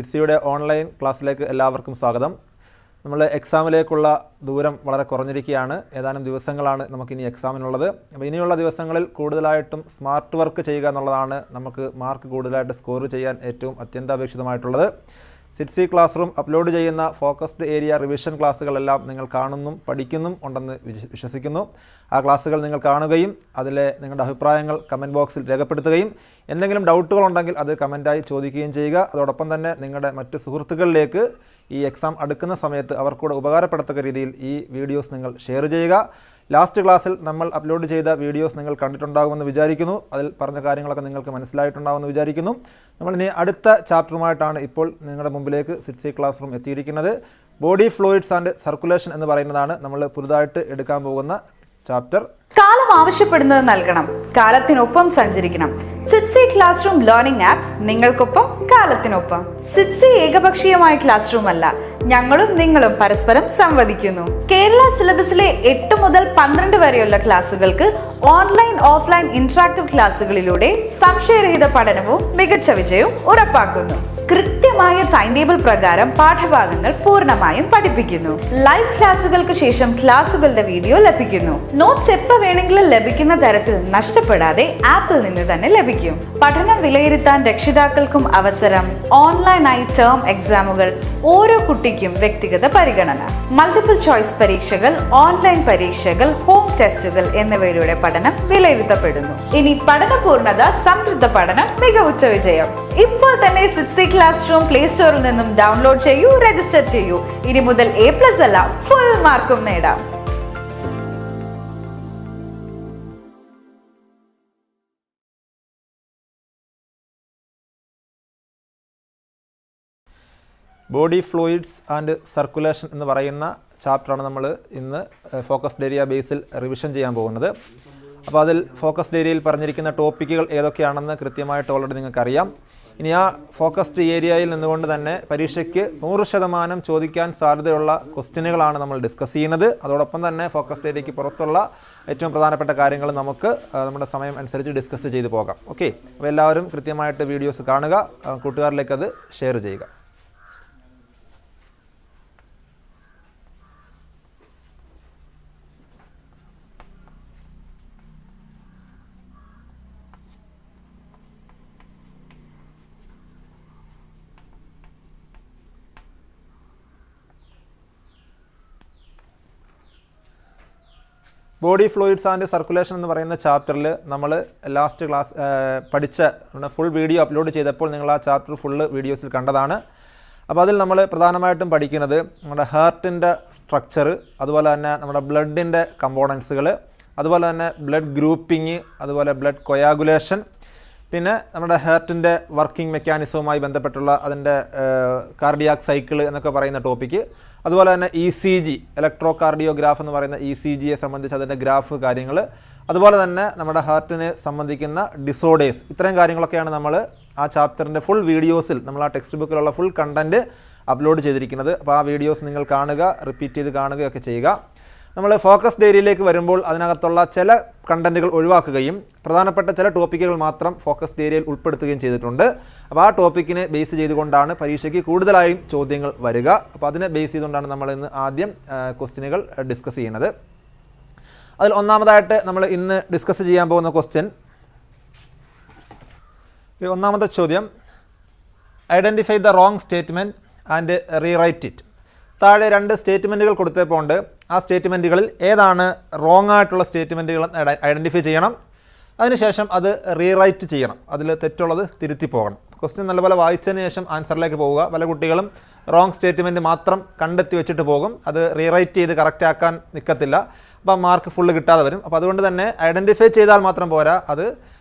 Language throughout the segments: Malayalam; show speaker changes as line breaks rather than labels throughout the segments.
സിറ്റ്സിയുടെ ഓൺലൈൻ ക്ലാസ്സിലേക്ക് എല്ലാവർക്കും സ്വാഗതം. നമ്മൾ എക്സാമിലേക്കുള്ള ദൂരം വളരെ കുറഞ്ഞിരിക്കുകയാണ്. ഏതാനും ദിവസങ്ങളാണ് നമുക്കിനി എക്സാമിനുള്ളത്. അപ്പോൾ ഇനിയുള്ള ദിവസങ്ങളിൽ കൂടുതലായിട്ടും സ്മാർട്ട് വർക്ക് ചെയ്യുക എന്നുള്ളതാണ് നമുക്ക് മാർക്ക് കൂടുതലായിട്ട് സ്കോർ ചെയ്യാൻ ഏറ്റവും അത്യന്താപേക്ഷിതമായിട്ടുള്ളത്. സിറ്റ്സി ക്ലാസ് റൂം അപ്ലോഡ് ചെയ്യുന്ന ഫോക്കസ്ഡ് ഏരിയ റിവിഷൻ ക്ലാസ്സുകളെല്ലാം നിങ്ങൾ കാണുന്നും പഠിക്കുന്നും ഉണ്ടെന്ന് വിശ്വസിക്കുന്നു. ആ ക്ലാസ്സുകൾ നിങ്ങൾ കാണുകയും അതിലെ നിങ്ങളുടെ അഭിപ്രായങ്ങൾ കമൻറ്റ് ബോക്സിൽ രേഖപ്പെടുത്തുകയും എന്തെങ്കിലും ഡൗട്ടുകളുണ്ടെങ്കിൽ അത് കമൻറ്റായി ചോദിക്കുകയും ചെയ്യുക. അതോടൊപ്പം തന്നെ നിങ്ങളുടെ മറ്റ് സുഹൃത്തുക്കളിലേക്ക് ഈ എക്സാം അടുക്കുന്ന സമയത്ത് അവർക്കൂടെ ഉപകാരപ്പെടത്തക്ക രീതിയിൽ ഈ വീഡിയോസ് നിങ്ങൾ ഷെയർ ചെയ്യുക. ലാസ്റ്റ് ക്ലാസ്സിൽ നമ്മൾ അപ്ലോഡ് ചെയ്ത വീഡിയോസ് നിങ്ങൾ കണ്ടിട്ടുണ്ടാകുമെന്ന് വിചാരിക്കുന്നു. അതിൽ പറഞ്ഞ കാര്യങ്ങളൊക്കെ നിങ്ങൾക്ക് മനസ്സിലായിട്ടുണ്ടാകുമെന്ന് വിചാരിക്കുന്നു. നമ്മളിനി അടുത്ത ചാപ്റ്ററുമായിട്ടാണ് ഇപ്പോൾ നിങ്ങളുടെ മുമ്പിലേക്ക് സിറ്റ്സി ക്ലാസ് റൂം എത്തിയിരിക്കുന്നത്. ബോഡി ഫ്ലൂയിഡ്സ് ആൻഡ് സർക്കുലേഷൻ എന്ന് പറയുന്നതാണ് നമ്മൾ പുതുതായിട്ട് എടുക്കാൻ പോകുന്ന ചാപ്റ്റർ.
കാലം ആവശ്യപ്പെടുന്നത് നൽകണം, കാലത്തിനൊപ്പം സഞ്ചരിക്കണം. സിറ്റ്സി ക്ലാസ് റൂം ലേണിംഗ് ആപ്പ് നിങ്ങൾക്കൊപ്പം കാലത്തിനൊപ്പം. സിറ്റ്സി ഏകപക്ഷീയമായ ക്ലാസ് റൂം അല്ല, ഞങ്ങളും നിങ്ങളും പരസ്പരം സംവദിക്കുന്നു. കേരള സിലബസിലെ 8 മുതൽ 12 വരെയുള്ള ക്ലാസുകൾക്ക് ഓൺലൈൻ ഓഫ്ലൈൻ ഇന്ററാക്റ്റീവ് ക്ലാസുകളിലൂടെ സംശയരഹിത പഠനവും മികച്ച വിജയവും ഉറപ്പാക്കുന്നു. കൃത്യമായ ടൈം ടേബിൾ പ്രകാരം പാഠഭാഗങ്ങൾ പൂർണ്ണമായും പഠിപ്പിക്കുന്നു. ലൈവ് ക്ലാസുകൾക്ക് ശേഷം ക്ലാസുകളുടെ വീഡിയോ ലഭിക്കുന്നു. നോട്ട്സ് എപ്പോൾ വേണമെങ്കിലും ലഭിക്കുന്ന തരത്തിൽ നഷ്ടപ്പെടാതെ ആപ്പിൽ നിന്ന് തന്നെ ലഭിക്കും. പഠനം വിലയിരുത്താൻ രക്ഷിതാക്കൾക്കും അവസരം. ഓൺലൈനായി ടേം എക്സാമുകൾ, ഓരോ കുട്ടിക്കും വ്യക്തിഗത പരിഗണന, മൾട്ടിപ്പിൾ ചോയ്സ് പരീക്ഷകൾ, ഓൺലൈൻ പരീക്ഷകൾ, ഹോം ടെസ്റ്റുകൾ എന്നിവയിലൂടെ പഠനം വിലയിരുത്തപ്പെടുന്നു. ഇനി പഠന പൂർണ്ണത, സമൃദ്ധ പഠനം, മികവുറ്റ വിജയം. ഇപ്പോൾ തന്നെ സിറ്റ്സി ക്ലാസ് റൂം പ്ലേ സ്റ്റോറിൽ നിന്നും ഡൗൺലോഡ് ചെയ്യൂ, രജിസ്റ്റർ ചെയ്യൂ. ഇനി മുതൽ A+ അല്ല, ഫുൾ മാർക്കും നേടാം.
ബോഡി ഫ്ലൂയിഡ്സ് ആൻഡ് സർക്കുലേഷൻ എന്ന് പറയുന്ന ചാപ്റ്ററാണ് നമ്മൾ ഇന്ന് ഫോക്കസ്ഡ് ഏരിയ ബേസിൽ റിവിഷൻ ചെയ്യാൻ പോകുന്നത്. അപ്പോൾ അതിൽ ഫോക്കസ്ഡ് ഏരിയയിൽ പറഞ്ഞിരിക്കുന്ന ടോപ്പിക്കുകൾ ഏതൊക്കെയാണെന്ന് കൃത്യമായിട്ട് ഓൾറെഡി നിങ്ങൾക്കറിയാം. ഇനി ആ ഫോക്കസ്ഡ് ഏരിയയിൽ നിന്നുകൊണ്ട് തന്നെ പരീക്ഷയ്ക്ക് 100% ചോദിക്കാൻ സാധ്യതയുള്ള ക്വസ്റ്റ്യനുകളാണ് നമ്മൾ ഡിസ്കസ് ചെയ്യുന്നത്. അതോടൊപ്പം തന്നെ ഫോക്കസ്ഡ് ഏരിയയ്ക്ക് പുറത്തുള്ള ഏറ്റവും പ്രധാനപ്പെട്ട കാര്യങ്ങൾ നമുക്ക് നമ്മുടെ സമയം അനുസരിച്ച് ഡിസ്കസ് ചെയ്ത് പോകാം. ഓക്കെ, അപ്പോൾ എല്ലാവരും കൃത്യമായിട്ട് വീഡിയോസ് കാണുക, കൂട്ടുകാരിലേക്ക് അത് ഷെയർ ചെയ്യുക. ബോഡി ഫ്ലൂയിഡ്സ് ആൻഡ് സർക്കുലേഷൻ എന്ന് പറയുന്ന ചാപ്റ്ററിൽ നമ്മൾ ലാസ്റ്റ് ക്ലാസ് പഠിച്ച ഫുൾ വീഡിയോ അപ്ലോഡ് ചെയ്തപ്പോൾ നിങ്ങൾ ആ ചാപ്റ്റർ ഫുള്ള് വീഡിയോസിൽ കണ്ടതാണ്. അപ്പോൾ അതിൽ നമ്മൾ പ്രധാനമായിട്ടും പഠിക്കുന്നത് നമ്മുടെ ഹാർട്ടിൻ്റെ സ്ട്രക്ചർ, അതുപോലെ തന്നെ നമ്മുടെ ബ്ലഡിൻ്റെ കമ്പോണൻസുകൾ, അതുപോലെ തന്നെ ബ്ലഡ് ഗ്രൂപ്പിങ്, അതുപോലെ ബ്ലഡ് കൊയാഗുലേഷൻ, പിന്നെ നമ്മുടെ ഹാർട്ടിൻ്റെ വർക്കിംഗ് മെക്കാനിസവുമായി ബന്ധപ്പെട്ടുള്ള അതിൻ്റെ കാർഡിയാക് സൈക്കിൾ എന്നൊക്കെ പറയുന്ന ടോപ്പിക്ക്, അതുപോലെ തന്നെ ECG ഇലക്ട്രോ കാർഡിയോഗ്രാഫ് എന്ന് പറയുന്ന ECGയെ സംബന്ധിച്ച് അതിൻ്റെ ഗ്രാഫ് കാര്യങ്ങൾ, അതുപോലെ തന്നെ നമ്മുടെ ഹാർട്ടിനെ സംബന്ധിക്കുന്ന ഡിസോർഡേഴ്സ്, ഇത്രയും കാര്യങ്ങളൊക്കെയാണ് നമ്മൾ ആ ചാപ്റ്ററിൻ്റെ ഫുൾ വീഡിയോസിൽ നമ്മൾ ആ ടെക്സ്റ്റ് ബുക്കിലുള്ള ഫുൾ കണ്ടൻറ്റ് അപ്ലോഡ് ചെയ്തിരിക്കുന്നത്. അപ്പോൾ ആ വീഡിയോസ് നിങ്ങൾ കാണുക, റിപ്പീറ്റ് ചെയ്ത് കാണുകയൊക്കെ ചെയ്യുക. നമ്മൾ ഫോക്കസ്ഡ് ഏരിയയിലേക്ക് വരുമ്പോൾ അതിനകത്തുള്ള ചില കണ്ടൻറ്റുകൾ ഒഴിവാക്കുകയും പ്രധാനപ്പെട്ട ചില ടോപ്പിക്കുകൾ മാത്രം ഫോക്കസ്ഡ് ഏരിയയിൽ ഉൾപ്പെടുത്തുകയും ചെയ്തിട്ടുണ്ട്. അപ്പോൾ ആ ടോപ്പിക്കിനെ ബേസ് ചെയ്തുകൊണ്ടാണ് പരീക്ഷയ്ക്ക് കൂടുതലായും ചോദ്യങ്ങൾ വരിക. അപ്പോൾ അതിനെ ബേസ് ചെയ്തുകൊണ്ടാണ് നമ്മൾ ഇന്ന് ആദ്യം ക്വസ്റ്റ്യനുകൾ ഡിസ്കസ് ചെയ്യുന്നത്. അതിൽ ഒന്നാമതായിട്ട് നമ്മൾ ഇന്ന് ഡിസ്കസ് ചെയ്യാൻ പോകുന്ന ക്വസ്റ്റ്യൻ, ഒന്നാമത്തെ ചോദ്യം, identify the wrong statement and rewrite it. താഴെ 2 സ്റ്റേറ്റ്മെൻറ്റുകൾ കൊടുത്തപ്പോണ്ട് ആ സ്റ്റേറ്റ്മെൻറ്റുകളിൽ ഏതാണ് റോങ് ആയിട്ടുള്ള സ്റ്റേറ്റ്മെൻറ്റുകൾ ഐഡൻറ്റിഫൈ ചെയ്യണം. അതിനുശേഷം അത് റീറൈറ്റ് ചെയ്യണം, അതിൽ തെറ്റുള്ളത് തിരുത്തി പോകണം. ക്വസ്റ്റ്യൻ നല്ലപോലെ വായിച്ചതിന് ശേഷം ആൻസറിലേക്ക് പോവുക. പല കുട്ടികളും റോങ് സ്റ്റേറ്റ്മെൻറ്റ് മാത്രം കണ്ടെത്തി വെച്ചിട്ട് പോകും, അത് റീറൈറ്റ് ചെയ്ത് കറക്റ്റ് ആക്കാൻ നിൽക്കത്തില്ല. അപ്പം മാർക്ക് ഫുള്ള് കിട്ടാതെ വരും. അപ്പോൾ അതുകൊണ്ട് തന്നെ ഐഡൻറ്റിഫൈ ചെയ്താൽ മാത്രം പോരാ, അത്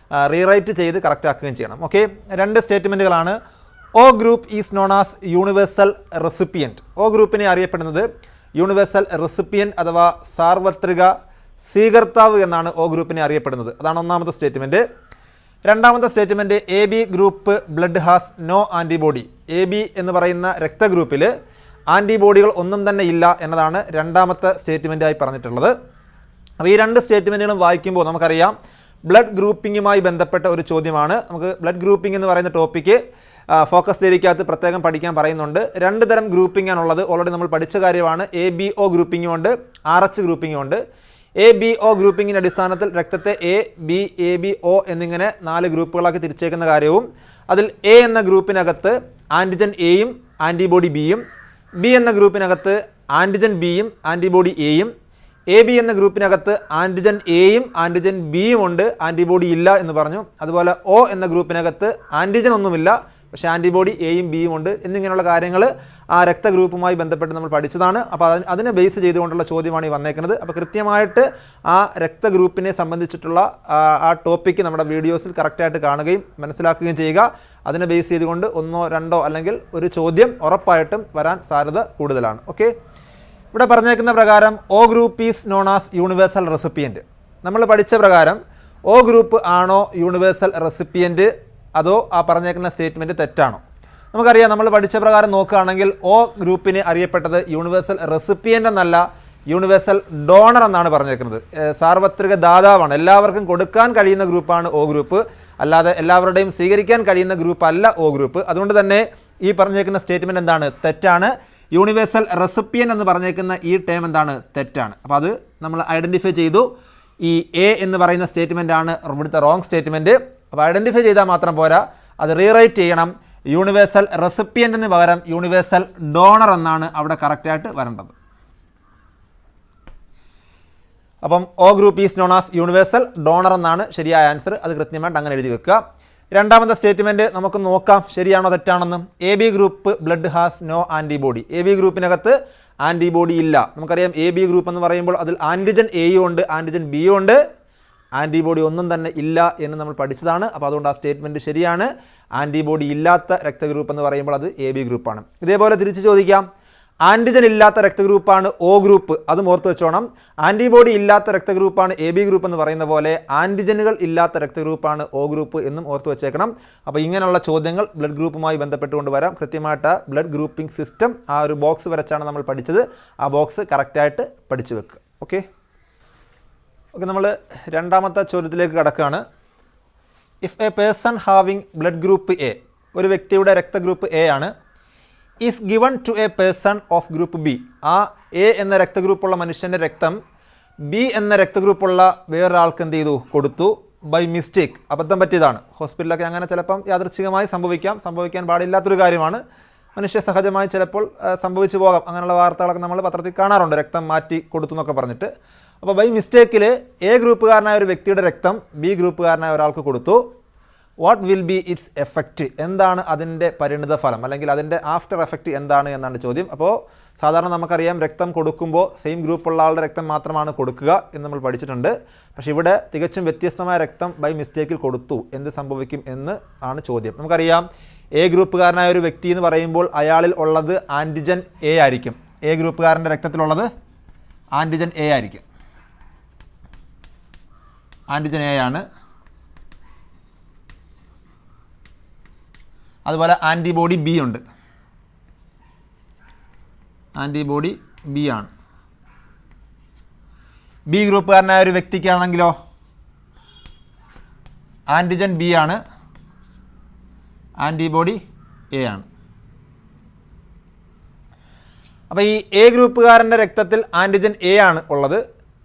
റീറൈറ്റ് ചെയ്ത് കറക്റ്റ് ആക്കുകയും ചെയ്യണം. Okay, 2 സ്റ്റേറ്റ്മെൻറ്റുകളാണ്. O group is known as universal recipient. O ഗ്രൂപ്പിനെ അറിയപ്പെടുന്നത് യൂണിവേഴ്സൽ റെസിപ്പിയൻറ്റ് അഥവാ സാർവത്രിക സ്വീകർത്താവ് എന്നാണ് O ഗ്രൂപ്പിനെ അറിയപ്പെടുന്നത്. അതാണ് ഒന്നാമത്തെ സ്റ്റേറ്റ്മെൻറ്റ്. രണ്ടാമത്തെ statement, AB group blood has no antibody. AB എന്ന് പറയുന്ന രക്തഗ്രൂപ്പിൽ ആൻറ്റിബോഡികൾ ഒന്നും തന്നെ ഇല്ല എന്നതാണ് രണ്ടാമത്തെ സ്റ്റേറ്റ്മെൻറ്റായി പറഞ്ഞിട്ടുള്ളത്. അപ്പോൾ ഈ 2 സ്റ്റേറ്റ്മെൻറ്റുകളും വായിക്കുമ്പോൾ നമുക്കറിയാം ബ്ലഡ് ഗ്രൂപ്പിങ്ങുമായി ബന്ധപ്പെട്ട ഒരു ചോദ്യമാണ്. നമുക്ക് ബ്ലഡ് ഗ്രൂപ്പിംഗ് എന്ന് പറയുന്ന ടോപ്പിക്ക് ഫോക്കസ് തിയറിക്കകത്ത് പ്രത്യേകം പഠിക്കാൻ പറയുന്നുണ്ട്. 2 തരം ഗ്രൂപ്പിംഗ് ആണുള്ളത്. ഓൾറെഡി നമ്മൾ പഠിച്ച കാര്യമാണ്. ABO ഗ്രൂപ്പിംഗും ഉണ്ട്, RH ഗ്രൂപ്പിംഗും ഉണ്ട്. ABO ഗ്രൂപ്പിംഗിൻ്റെ അടിസ്ഥാനത്തിൽ രക്തത്തെ A, B, AB, O എന്നിങ്ങനെ 4 ഗ്രൂപ്പുകളാക്കി തിരിച്ചേക്കുന്ന കാര്യവും, അതിൽ A എന്ന ഗ്രൂപ്പിനകത്ത് ആൻറ്റിജൻ എയും ആൻറ്റിബോഡി ബിയും, B എന്ന ഗ്രൂപ്പിനകത്ത് ആൻറ്റിജൻ ബിയും ആൻറ്റിബോഡി എയും, AB എന്ന ഗ്രൂപ്പിനകത്ത് ആൻറ്റിജൻ എയും ആൻറ്റിജൻ ബിയും ഉണ്ട്, ആൻറ്റിബോഡി ഇല്ല എന്ന് പറഞ്ഞു. അതുപോലെ O എന്ന ഗ്രൂപ്പിനകത്ത് ആൻറ്റിജൻ ഒന്നുമില്ല, പക്ഷേ ആൻറ്റിബോഡി എയും ബിയും ഉണ്ട് എന്നിങ്ങനെയുള്ള കാര്യങ്ങൾ ആ രക്തഗ്രൂപ്പുമായി ബന്ധപ്പെട്ട് നമ്മൾ പഠിച്ചതാണ്. അപ്പോൾ അതിനെ ബേസ് ചെയ്തുകൊണ്ടുള്ള ചോദ്യമാണ് ഈ വന്നേക്കുന്നത്. അപ്പോൾ കൃത്യമായിട്ട് ആ രക്തഗ്രൂപ്പിനെ സംബന്ധിച്ചിട്ടുള്ള ആ ടോപ്പിക്ക് നമ്മുടെ വീഡിയോസിൽ കറക്റ്റായിട്ട് കാണുകയും മനസ്സിലാക്കുകയും ചെയ്യുക. അതിനെ ബേസ് ചെയ്തുകൊണ്ട് 1, 2 അല്ലെങ്കിൽ ഒരു ചോദ്യം ഉറപ്പായിട്ടും വരാൻ സാധ്യത കൂടുതലാണ്. ഓക്കെ, ഇവിടെ പറഞ്ഞേക്കുന്ന പ്രകാരം O group is known as universal recipient. നമ്മൾ പഠിച്ച പ്രകാരം O ഗ്രൂപ്പ് ആണോ യൂണിവേഴ്സൽ റെസിപ്പിയൻറ്റ്, അതോ ആ പറഞ്ഞേക്കുന്ന സ്റ്റേറ്റ്മെൻറ്റ് തെറ്റാണോ? നമുക്കറിയാം, നമ്മൾ പഠിച്ച പ്രകാരം നോക്കുകയാണെങ്കിൽ O ഗ്രൂപ്പിന് അറിയപ്പെട്ടത് യൂണിവേഴ്സൽ റെസിപ്പിയൻ്റ് എന്നല്ല, യൂണിവേഴ്സൽ ഡോണർ എന്നാണ് പറഞ്ഞേക്കുന്നത്. സാർവത്രിക ദാതാവാണ്, എല്ലാവർക്കും കൊടുക്കാൻ കഴിയുന്ന ഗ്രൂപ്പാണ് O ഗ്രൂപ്പ്, അല്ലാതെ എല്ലാവരുടെയും സ്വീകരിക്കാൻ കഴിയുന്ന ഗ്രൂപ്പ് അല്ല O ഗ്രൂപ്പ്. അതുകൊണ്ട് തന്നെ ഈ പറഞ്ഞേക്കുന്ന സ്റ്റേറ്റ്മെൻറ്റ് എന്താണ്? തെറ്റാണ്. യൂണിവേഴ്സൽ റെസിപ്പിയൻ്റ് എന്ന് പറഞ്ഞേക്കുന്ന ഈ ടേം എന്താണ്? തെറ്റാണ്. അപ്പോൾ അത് നമ്മൾ ഐഡൻറ്റിഫൈ ചെയ്തു. ഈ A എന്ന് പറയുന്ന സ്റ്റേറ്റ്മെൻ്റ് ആണ് ഇവിടുത്തെ റോങ് സ്റ്റേറ്റ്മെൻറ്റ്. അപ്പോൾ ഐഡൻറ്റിഫൈ ചെയ്താൽ മാത്രം പോരാ, അത് റീറൈറ്റ് ചെയ്യണം. യൂണിവേഴ്സൽ റെസിപ്പിയൻറ്റിന് പകരം യൂണിവേഴ്സൽ ഡോണർ എന്നാണ് അവിടെ കറക്റ്റായിട്ട് വരേണ്ടത്. അപ്പം O group is known as universal donor എന്നാണ് ശരിയായ ആൻസർ. അത് കൃത്യമായിട്ട് അങ്ങനെ എഴുതി വെക്കുക. രണ്ടാമത്തെ സ്റ്റേറ്റ്മെൻറ്റ് നമുക്ക് നോക്കാം ശരിയാണോ തെറ്റാണെന്ന്. AB group blood has no antibody. AB ഗ്രൂപ്പിനകത്ത് ആൻറ്റിബോഡി ഇല്ല. നമുക്കറിയാം AB ഗ്രൂപ്പ് എന്ന് പറയുമ്പോൾ അതിൽ ആൻറ്റിജൻ എയും ഉണ്ട്, ആൻറ്റിജൻ ബിയും ഉണ്ട്, ആൻറ്റിബോഡി ഒന്നും തന്നെ ഇല്ല എന്ന് നമ്മൾ പഠിച്ചതാണ്. അപ്പോൾ അതുകൊണ്ട് ആ സ്റ്റേറ്റ്മെൻറ്റ് ശരിയാണ്. ആൻറ്റിബോഡി ഇല്ലാത്ത രക്തഗ്രൂപ്പ് എന്ന് പറയുമ്പോൾ അത് AB ഗ്രൂപ്പാണ്. ഇതേപോലെ തിരിച്ച് ചോദിക്കാം, ആൻറ്റിജൻ ഇല്ലാത്ത രക്തഗ്രൂപ്പാണ് O ഗ്രൂപ്പ്, അതും ഓർത്ത് വെച്ചോണം. ആൻറ്റിബോഡി ഇല്ലാത്ത രക്തഗ്രൂപ്പാണ് AB ഗ്രൂപ്പ് എന്ന് പറയുന്ന പോലെ ആൻറ്റിജനുകൾ ഇല്ലാത്ത രക്തഗ്രൂപ്പാണ് O ഗ്രൂപ്പ് എന്നും ഓർത്ത് വെച്ചേക്കണം. അപ്പോൾ ഇങ്ങനെയുള്ള ചോദ്യങ്ങൾ ബ്ലഡ് ഗ്രൂപ്പുമായി ബന്ധപ്പെട്ടുകൊണ്ട് വരാം. കൃത്യമായിട്ട് ബ്ലഡ് ഗ്രൂപ്പിംഗ് സിസ്റ്റം ആ ഒരു ബോക്സ് വരച്ചാണ് നമ്മൾ പഠിച്ചത്. ആ ബോക്സ് കറക്റ്റായിട്ട് പഠിച്ചു വെക്കുക. ഓക്കെ, നമ്മൾ രണ്ടാമത്തെ ചോദ്യത്തിലേക്ക് കടക്കുകയാണ്. If a person having blood group A, ഒരു വ്യക്തിയുടെ രക്തഗ്രൂപ്പ് A ആണ്, is given to a person of group B, ആ A എന്ന രക്തഗ്രൂപ്പുള്ള മനുഷ്യൻ്റെ രക്തം B എന്ന രക്തഗ്രൂപ്പുള്ള വേറൊരാൾക്ക് എന്ത് ചെയ്തു? കൊടുത്തു. ബൈ മിസ്റ്റേക്ക്, അബദ്ധം പറ്റിയതാണ്. ഹോസ്പിറ്റലൊക്കെ അങ്ങനെ ചിലപ്പം യാദൃച്ഛികമായി സംഭവിക്കാൻ പാടില്ലാത്തൊരു കാര്യമാണ്. മനുഷ്യ സഹജമായി ചിലപ്പോൾ സംഭവിച്ചു പോകാം. അങ്ങനെയുള്ള വാർത്തകളൊക്കെ നമ്മൾ പത്രത്തിൽ കാണാറുണ്ട്, രക്തം മാറ്റി കൊടുത്തു എന്നൊക്കെ പറഞ്ഞിട്ട്. അപ്പോൾ ബൈ മിസ്റ്റേക്കിൽ A ഗ്രൂപ്പുകാരനായ ഒരു വ്യക്തിയുടെ രക്തം B ഗ്രൂപ്പുകാരനായ ഒരാൾക്ക് കൊടുത്തു. What will be it's effect? എന്താണ് അതിൻ്റെ പരിണിത ഫലം, അല്ലെങ്കിൽ അതിൻ്റെ ആഫ്റ്റർ എഫക്റ്റ് എന്താണ് എന്നാണ് ചോദ്യം. അപ്പോൾ സാധാരണ നമുക്കറിയാം, രക്തം കൊടുക്കുമ്പോൾ സെയിം ഗ്രൂപ്പുള്ള ആളുടെ രക്തം മാത്രമാണ് കൊടുക്കുക എന്ന് നമ്മൾ പഠിച്ചിട്ടുണ്ട്. പക്ഷേ ഇവിടെ തികച്ചും വ്യത്യസ്തമായ രക്തം ബൈ മിസ്റ്റേക്കിൽ കൊടുത്തു, എന്ത് സംഭവിക്കും എന്ന് ആണ് ചോദ്യം. നമുക്കറിയാം, A ഗ്രൂപ്പുകാരനായ ഒരു വ്യക്തി എന്ന് പറയുമ്പോൾ അയാളിൽ ഉള്ളത് ആൻറ്റിജൻ A ആയിരിക്കും. A ഗ്രൂപ്പുകാരൻ്റെ രക്തത്തിലുള്ളത് ആൻറ്റിജൻ A ആയിരിക്കും. ആൻറ്റിജൻ A ആണ്. അതുപോലെ ആൻറ്റിബോഡി B ഉണ്ട്. ആൻറ്റിബോഡി B ആണ്. B ഗ്രൂപ്പുകാരനായ ഒരു വ്യക്തിക്കാണെങ്കിലോ ആൻറ്റിജൻ B ആണ്, ആൻറ്റിബോഡി A ആണ്. അപ്പോൾ ഈ A ഗ്രൂപ്പുകാരൻ്റെ രക്തത്തിൽ ആൻറ്റിജൻ A ആണ് ഉള്ളത്,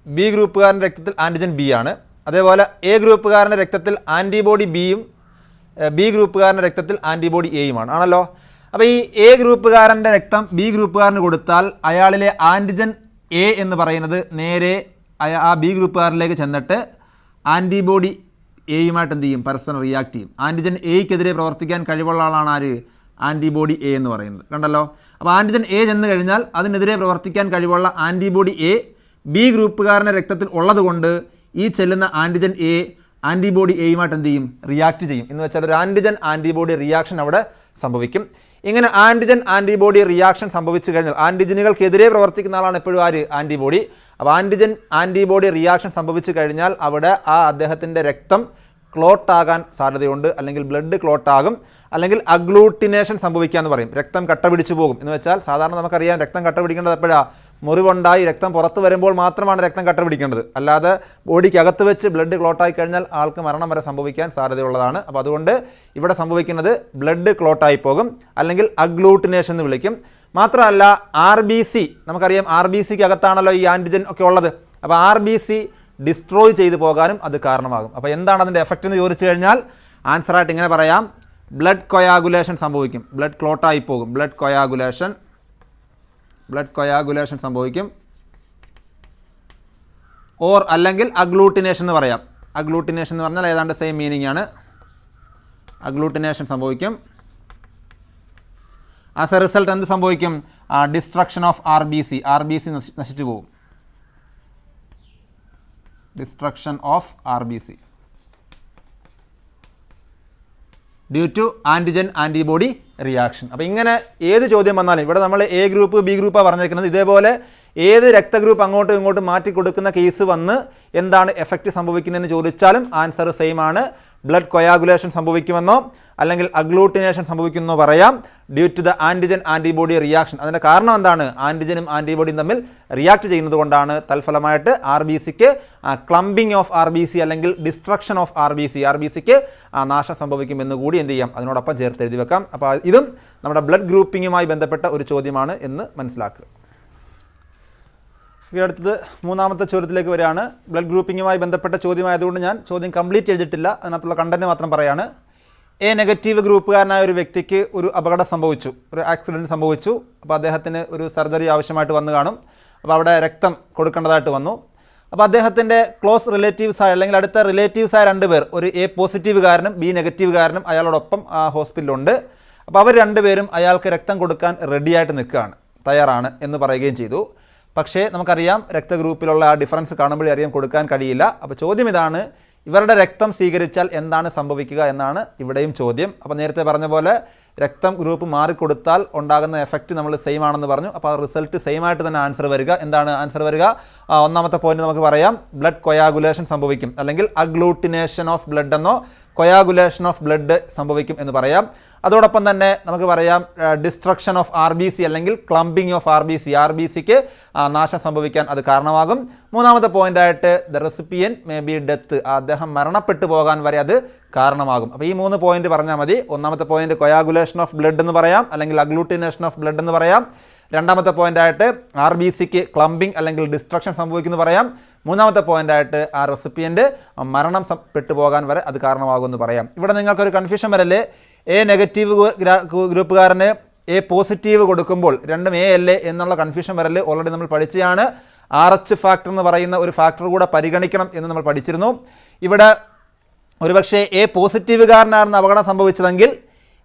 B ഗ്രൂപ്പുകാരൻ്റെ രക്തത്തിൽ ആൻറ്റിജൻ B ആണ്. അതേപോലെ A ഗ്രൂപ്പുകാരൻ്റെ രക്തത്തിൽ ആൻറ്റിബോഡി Bയും B ഗ്രൂപ്പുകാരൻ്റെ രക്തത്തിൽ ആൻറ്റിബോഡി എയുമാണ് ആണല്ലോ. അപ്പോൾ ഈ A ഗ്രൂപ്പുകാരൻ്റെ രക്തം B ഗ്രൂപ്പുകാരന് കൊടുത്താൽ അയാളിലെ ആൻറ്റിജൻ A എന്ന് പറയുന്നത് നേരെ ആ B ഗ്രൂപ്പുകാരിലേക്ക് ചെന്നിട്ട് ആൻറ്റിബോഡി എയുമായിട്ട് എന്ത് ചെയ്യും? പരസ്പരം റിയാക്ട് ചെയ്യും. ആൻറ്റിജൻ എയ്ക്കെതിരെ പ്രവർത്തിക്കാൻ കഴിവുള്ള ആളാണ് ആര്? ആൻറ്റിബോഡി A എന്ന് പറയുന്നത്. കണ്ടല്ലോ. അപ്പോൾ ആൻറ്റിജൻ A ചെന്ന് കഴിഞ്ഞാൽ അതിനെതിരെ പ്രവർത്തിക്കാൻ കഴിവുള്ള ആൻറ്റിബോഡി A B ഗ്രൂപ്പുകാരൻ്റെ രക്തത്തിൽ ഉള്ളതുകൊണ്ട് ഈ ചെല്ലുന്ന ആൻറ്റിജൻ A ആൻറ്റിബോഡി എയുമായിട്ട് എന്ത് ചെയ്യും? റിയാക്ട് ചെയ്യും. എന്ന് വെച്ചാൽ ഒരു ആൻറ്റിജൻ ആൻറ്റിബോഡി റിയാക്ഷൻ അവിടെ സംഭവിക്കും. ഇങ്ങനെ ആൻറ്റിജൻ ആൻറ്റിബോഡി റിയാക്ഷൻ സംഭവിച്ചു കഴിഞ്ഞാൽ ആൻറ്റിജനുകൾക്കെതിരെ പ്രവർത്തിക്കുന്ന ആളാണ് എപ്പോഴും ആര്? ആൻറ്റിബോഡി. അപ്പോൾ ആൻറ്റിജൻ ആൻറ്റിബോഡി റിയാക്ഷൻ സംഭവിച്ചു കഴിഞ്ഞാൽ അവിടെ അദ്ദേഹത്തിൻ്റെ രക്തം ക്ലോട്ടാകാൻ സാധ്യതയുണ്ട്, അല്ലെങ്കിൽ ബ്ലഡ് ക്ലോട്ടാകും, അല്ലെങ്കിൽ അഗ്ലൂട്ടിനേഷൻ സംഭവിക്കുക എന്ന് പറയും. രക്തം കട്ട പിടിച്ചു പോകും. എന്ന് വെച്ചാൽ സാധാരണ നമുക്കറിയാം രക്തം കട്ട പിടിക്കേണ്ടത് എപ്പോഴാണ്? മുറിവുണ്ടായി രക്തം പുറത്ത് വരുമ്പോൾ മാത്രമാണ് രക്തം കട്ട പിടിക്കേണ്ടത്. അല്ലാതെ ബോഡിക്കകത്ത് വെച്ച് ബ്ലഡ് ക്ലോട്ടായി കഴിഞ്ഞാൽ ആൾക്ക് മരണം വരെ സംഭവിക്കാൻ സാധ്യതയുള്ളതാണ്. അപ്പോൾ അതുകൊണ്ട് ഇവിടെ സംഭവിക്കുന്നത് ബ്ലഡ് ക്ലോട്ടായി പോകും, അല്ലെങ്കിൽ അഗ്ലൂട്ടിനേഷൻ എന്ന് വിളിക്കും. മാത്രമല്ല RBC, നമുക്കറിയാം RBCക്ക് അകത്താണല്ലോ ഈ ആൻറ്റിജൻ ഒക്കെ ഉള്ളത്. അപ്പോൾ RBC ഡിസ്ട്രോയ് ചെയ്തു പോകാനും അത് കാരണമാകും. അപ്പോൾ എന്താണ് അതിൻ്റെ എഫക്റ്റ് എന്ന് ചോദിച്ചു കഴിഞ്ഞാൽ ആൻസറായിട്ട് ഇങ്ങനെ പറയാം, ബ്ലഡ് കൊയാഗുലേഷൻ സംഭവിക്കും, ബ്ലഡ് ക്ലോട്ടായി പോകും, ബ്ലഡ് കൊയാഗുലേഷൻ സംഭവിക്കും. ഓർ അല്ലെങ്കിൽ അഗ്ലൂട്ടിനേഷൻ എന്ന് പറയാം. അഗ്ലൂട്ടിനേഷൻ എന്ന് പറഞ്ഞാൽ ഏതാണ്ട് സെയിം മീനിങ് ആണ്. അഗ്ലൂട്ടിനേഷൻ സംഭവിക്കും. ആസ് എ റിസൾട്ട് എന്ത് സംഭവിക്കും? ഡിസ്ട്രക്ഷൻ ഓഫ് RBC നശിച്ചു പോകും. Destruction of RBC due to antigen antibody reaction. അപ്പോൾ ഇങ്ങനെ ഏത് ചോദ്യം വന്നാലും, ഇവിടെ നമ്മൾ A ഗ്രൂപ്പ് B ഗ്രൂപ്പാണ് പറഞ്ഞിരിക്കുന്നത്, ഇതേപോലെ ഏത് രക്തഗ്രൂപ്പ് അങ്ങോട്ടും ഇങ്ങോട്ടും മാറ്റി കൊടുക്കുന്ന കേസ് വന്ന് എന്താണ് എഫക്റ്റ് സംഭവിക്കുന്നതെന്ന് ചോദിച്ചാലും ആൻസർ സെയിം ആണ്. ബ്ലഡ് കൊയാഗുലേഷൻ സംഭവിക്കുമെന്നോ അല്ലെങ്കിൽ അഗ്ലൂട്ടിനേഷൻ സംഭവിക്കുമെന്നോ പറയാം, due to the antigen antibody reaction. അതിൻ്റെ കാരണം എന്താണ്? ആൻറ്റിജനും ആൻറ്റിബോഡിയും തമ്മിൽ റിയാക്ട് ചെയ്യുന്നത് കൊണ്ടാണ്. തൽഫലമായിട്ട് RBCക്ക് ക്ലംബിംഗ് ഓഫ് RBC അല്ലെങ്കിൽ ഡിസ്ട്രക്ഷൻ ഓഫ് RBCക്ക് നാശം സംഭവിക്കുമെന്ന് കൂടി എന്ത് ചെയ്യാം, അതിനോടൊപ്പം ചേർത്ത് എഴുതി വെക്കാം. അപ്പോൾ ഇതും നമ്മുടെ ബ്ലഡ് ഗ്രൂപ്പിങ്ങുമായി ബന്ധപ്പെട്ട ഒരു ചോദ്യമാണ് എന്ന് മനസ്സിലാക്കുക. ഈ അടുത്തത് മൂന്നാമത്തെ ചോദ്യത്തിലേക്ക് വരികയാണ്. ബ്ലഡ് ഗ്രൂപ്പിങ്ങുമായി ബന്ധപ്പെട്ട ചോദ്യമായതുകൊണ്ട് ഞാൻ ചോദ്യം കംപ്ലീറ്റ് ചെയ്തിട്ടില്ല, അതിനകത്തുള്ള കണ്ടന്റ് മാത്രം പറയാണ്. A നെഗറ്റീവ് ഗ്രൂപ്പുകാരനായ ഒരു വ്യക്തിക്ക് ഒരു അപകടം സംഭവിച്ചു, ഒരു ആക്സിഡൻറ്റ് സംഭവിച്ചു. അപ്പോൾ അദ്ദേഹത്തിന് ഒരു സർജറി ആവശ്യമായിട്ട് വന്നു കാണും. അപ്പോൾ അവിടെ രക്തം കൊടുക്കേണ്ടതായിട്ട് വന്നു. അപ്പോൾ അദ്ദേഹത്തിൻ്റെ ക്ലോസ് റിലേറ്റീവ്സായ അല്ലെങ്കിൽ അടുത്ത റിലേറ്റീവ്സായ 2 പേർ, ഒരു A പോസിറ്റീവുകാരനും B നെഗറ്റീവുകാരനും അയാളോടൊപ്പം ആ ഹോസ്പിറ്റലുണ്ട്. അപ്പോൾ അവർ 2 പേരും അയാൾക്ക് രക്തം കൊടുക്കാൻ റെഡിയായിട്ട് നിൽക്കുകയാണ്, തയ്യാറാണ് എന്ന് പറയുകയും ചെയ്തു. പക്ഷേ നമുക്കറിയാം രക്തഗ്രൂപ്പിലുള്ള ആ ഡിഫറൻസ് കാണുമ്പോഴേ അറിയാം കൊടുക്കാൻ കഴിയില്ല. അപ്പോൾ ചോദ്യം ഇതാണ്, ഇവരുടെ രക്തം സ്വീകരിച്ചാൽ എന്താണ് സംഭവിക്കുക എന്നാണ് ഇവിടെയും ചോദ്യം. അപ്പോൾ നേരത്തെ പറഞ്ഞ പോലെ രക്തം ഗ്രൂപ്പ് മാറിക്കൊടുത്താൽ ഉണ്ടാകുന്ന എഫക്റ്റ് നമ്മൾ സെയിം ആണെന്ന് പറഞ്ഞു. അപ്പോൾ ആ റിസൾട്ട് സെയിം ആയിട്ട് തന്നെ ആൻസർ വരിക. എന്താണ് ആൻസർ വരിക? ഒന്നാമത്തെ പോയിന്റ് നമുക്ക് പറയാം, ബ്ലഡ് കൊയാഗുലേഷൻ സംഭവിക്കും, അല്ലെങ്കിൽ അഗ്ലൂട്ടിനേഷൻ ഓഫ് ബ്ലഡ് എന്നോ കൊയാഗുലേഷൻ ഓഫ് ബ്ലഡ് സംഭവിക്കും എന്ന് പറയാം. അതോടൊപ്പം തന്നെ നമുക്ക് പറയാം ഡിസ്ട്രക്ഷൻ ഓഫ് RBC അല്ലെങ്കിൽ ക്ലംബിംഗ് ഓഫ് RBCക്ക് നാശം സംഭവിക്കാൻ അത് കാരണമാകും. മൂന്നാമത്തെ പോയിന്റായിട്ട് the recipient may be death, അദ്ദേഹം മരണപ്പെട്ടു പോകാൻ വരെ അത് കാരണമാകും. അപ്പോൾ ഈ 3 പോയിന്റ് പറഞ്ഞാൽ മതി. ഒന്നാമത്തെ പോയിന്റ് കൊയാഗുലേഷൻ ഓഫ് ബ്ലഡ് എന്ന് പറയാം, അല്ലെങ്കിൽ അഗ്ലൂട്ടിനേഷൻ ഓഫ് ബ്ലഡ് എന്ന് പറയാം. രണ്ടാമത്തെ പോയിന്റായിട്ട് RBCക്ക് ക്ലംബിംഗ് അല്ലെങ്കിൽ ഡിസ്ട്രക്ഷൻ സംഭവിക്കുന്നു പറയാം. മൂന്നാമത്തെ പോയിന്റായിട്ട് ആ റെസിപ്പിയൻ്റ് മരണം പെട്ടുപോകാൻ വരെ അത് കാരണമാകുമെന്ന് പറയാം. ഇവിടെ നിങ്ങൾക്കൊരു കൺഫ്യൂഷൻ വരല്ലേ, A നെഗറ്റീവ് ഗ്രൂപ്പുകാരന് A പോസിറ്റീവ് കൊടുക്കുമ്പോൾ രണ്ടും A അല്ലേ എന്നുള്ള കൺഫ്യൂഷൻ വരല്ലേ. ഓൾറെഡി നമ്മൾ പഠിച്ചതാണ്. RH ഫാക്ടർ എന്ന് പറയുന്ന ഒരു ഫാക്ടർ കൂടെ പരിഗണിക്കണം എന്ന് നമ്മൾ പഠിച്ചിരുന്നു. ഇവിടെ ഒരുപക്ഷെ A പോസിറ്റീവുകാരനായിരുന്നു അപകടം സംഭവിച്ചതെങ്കിൽ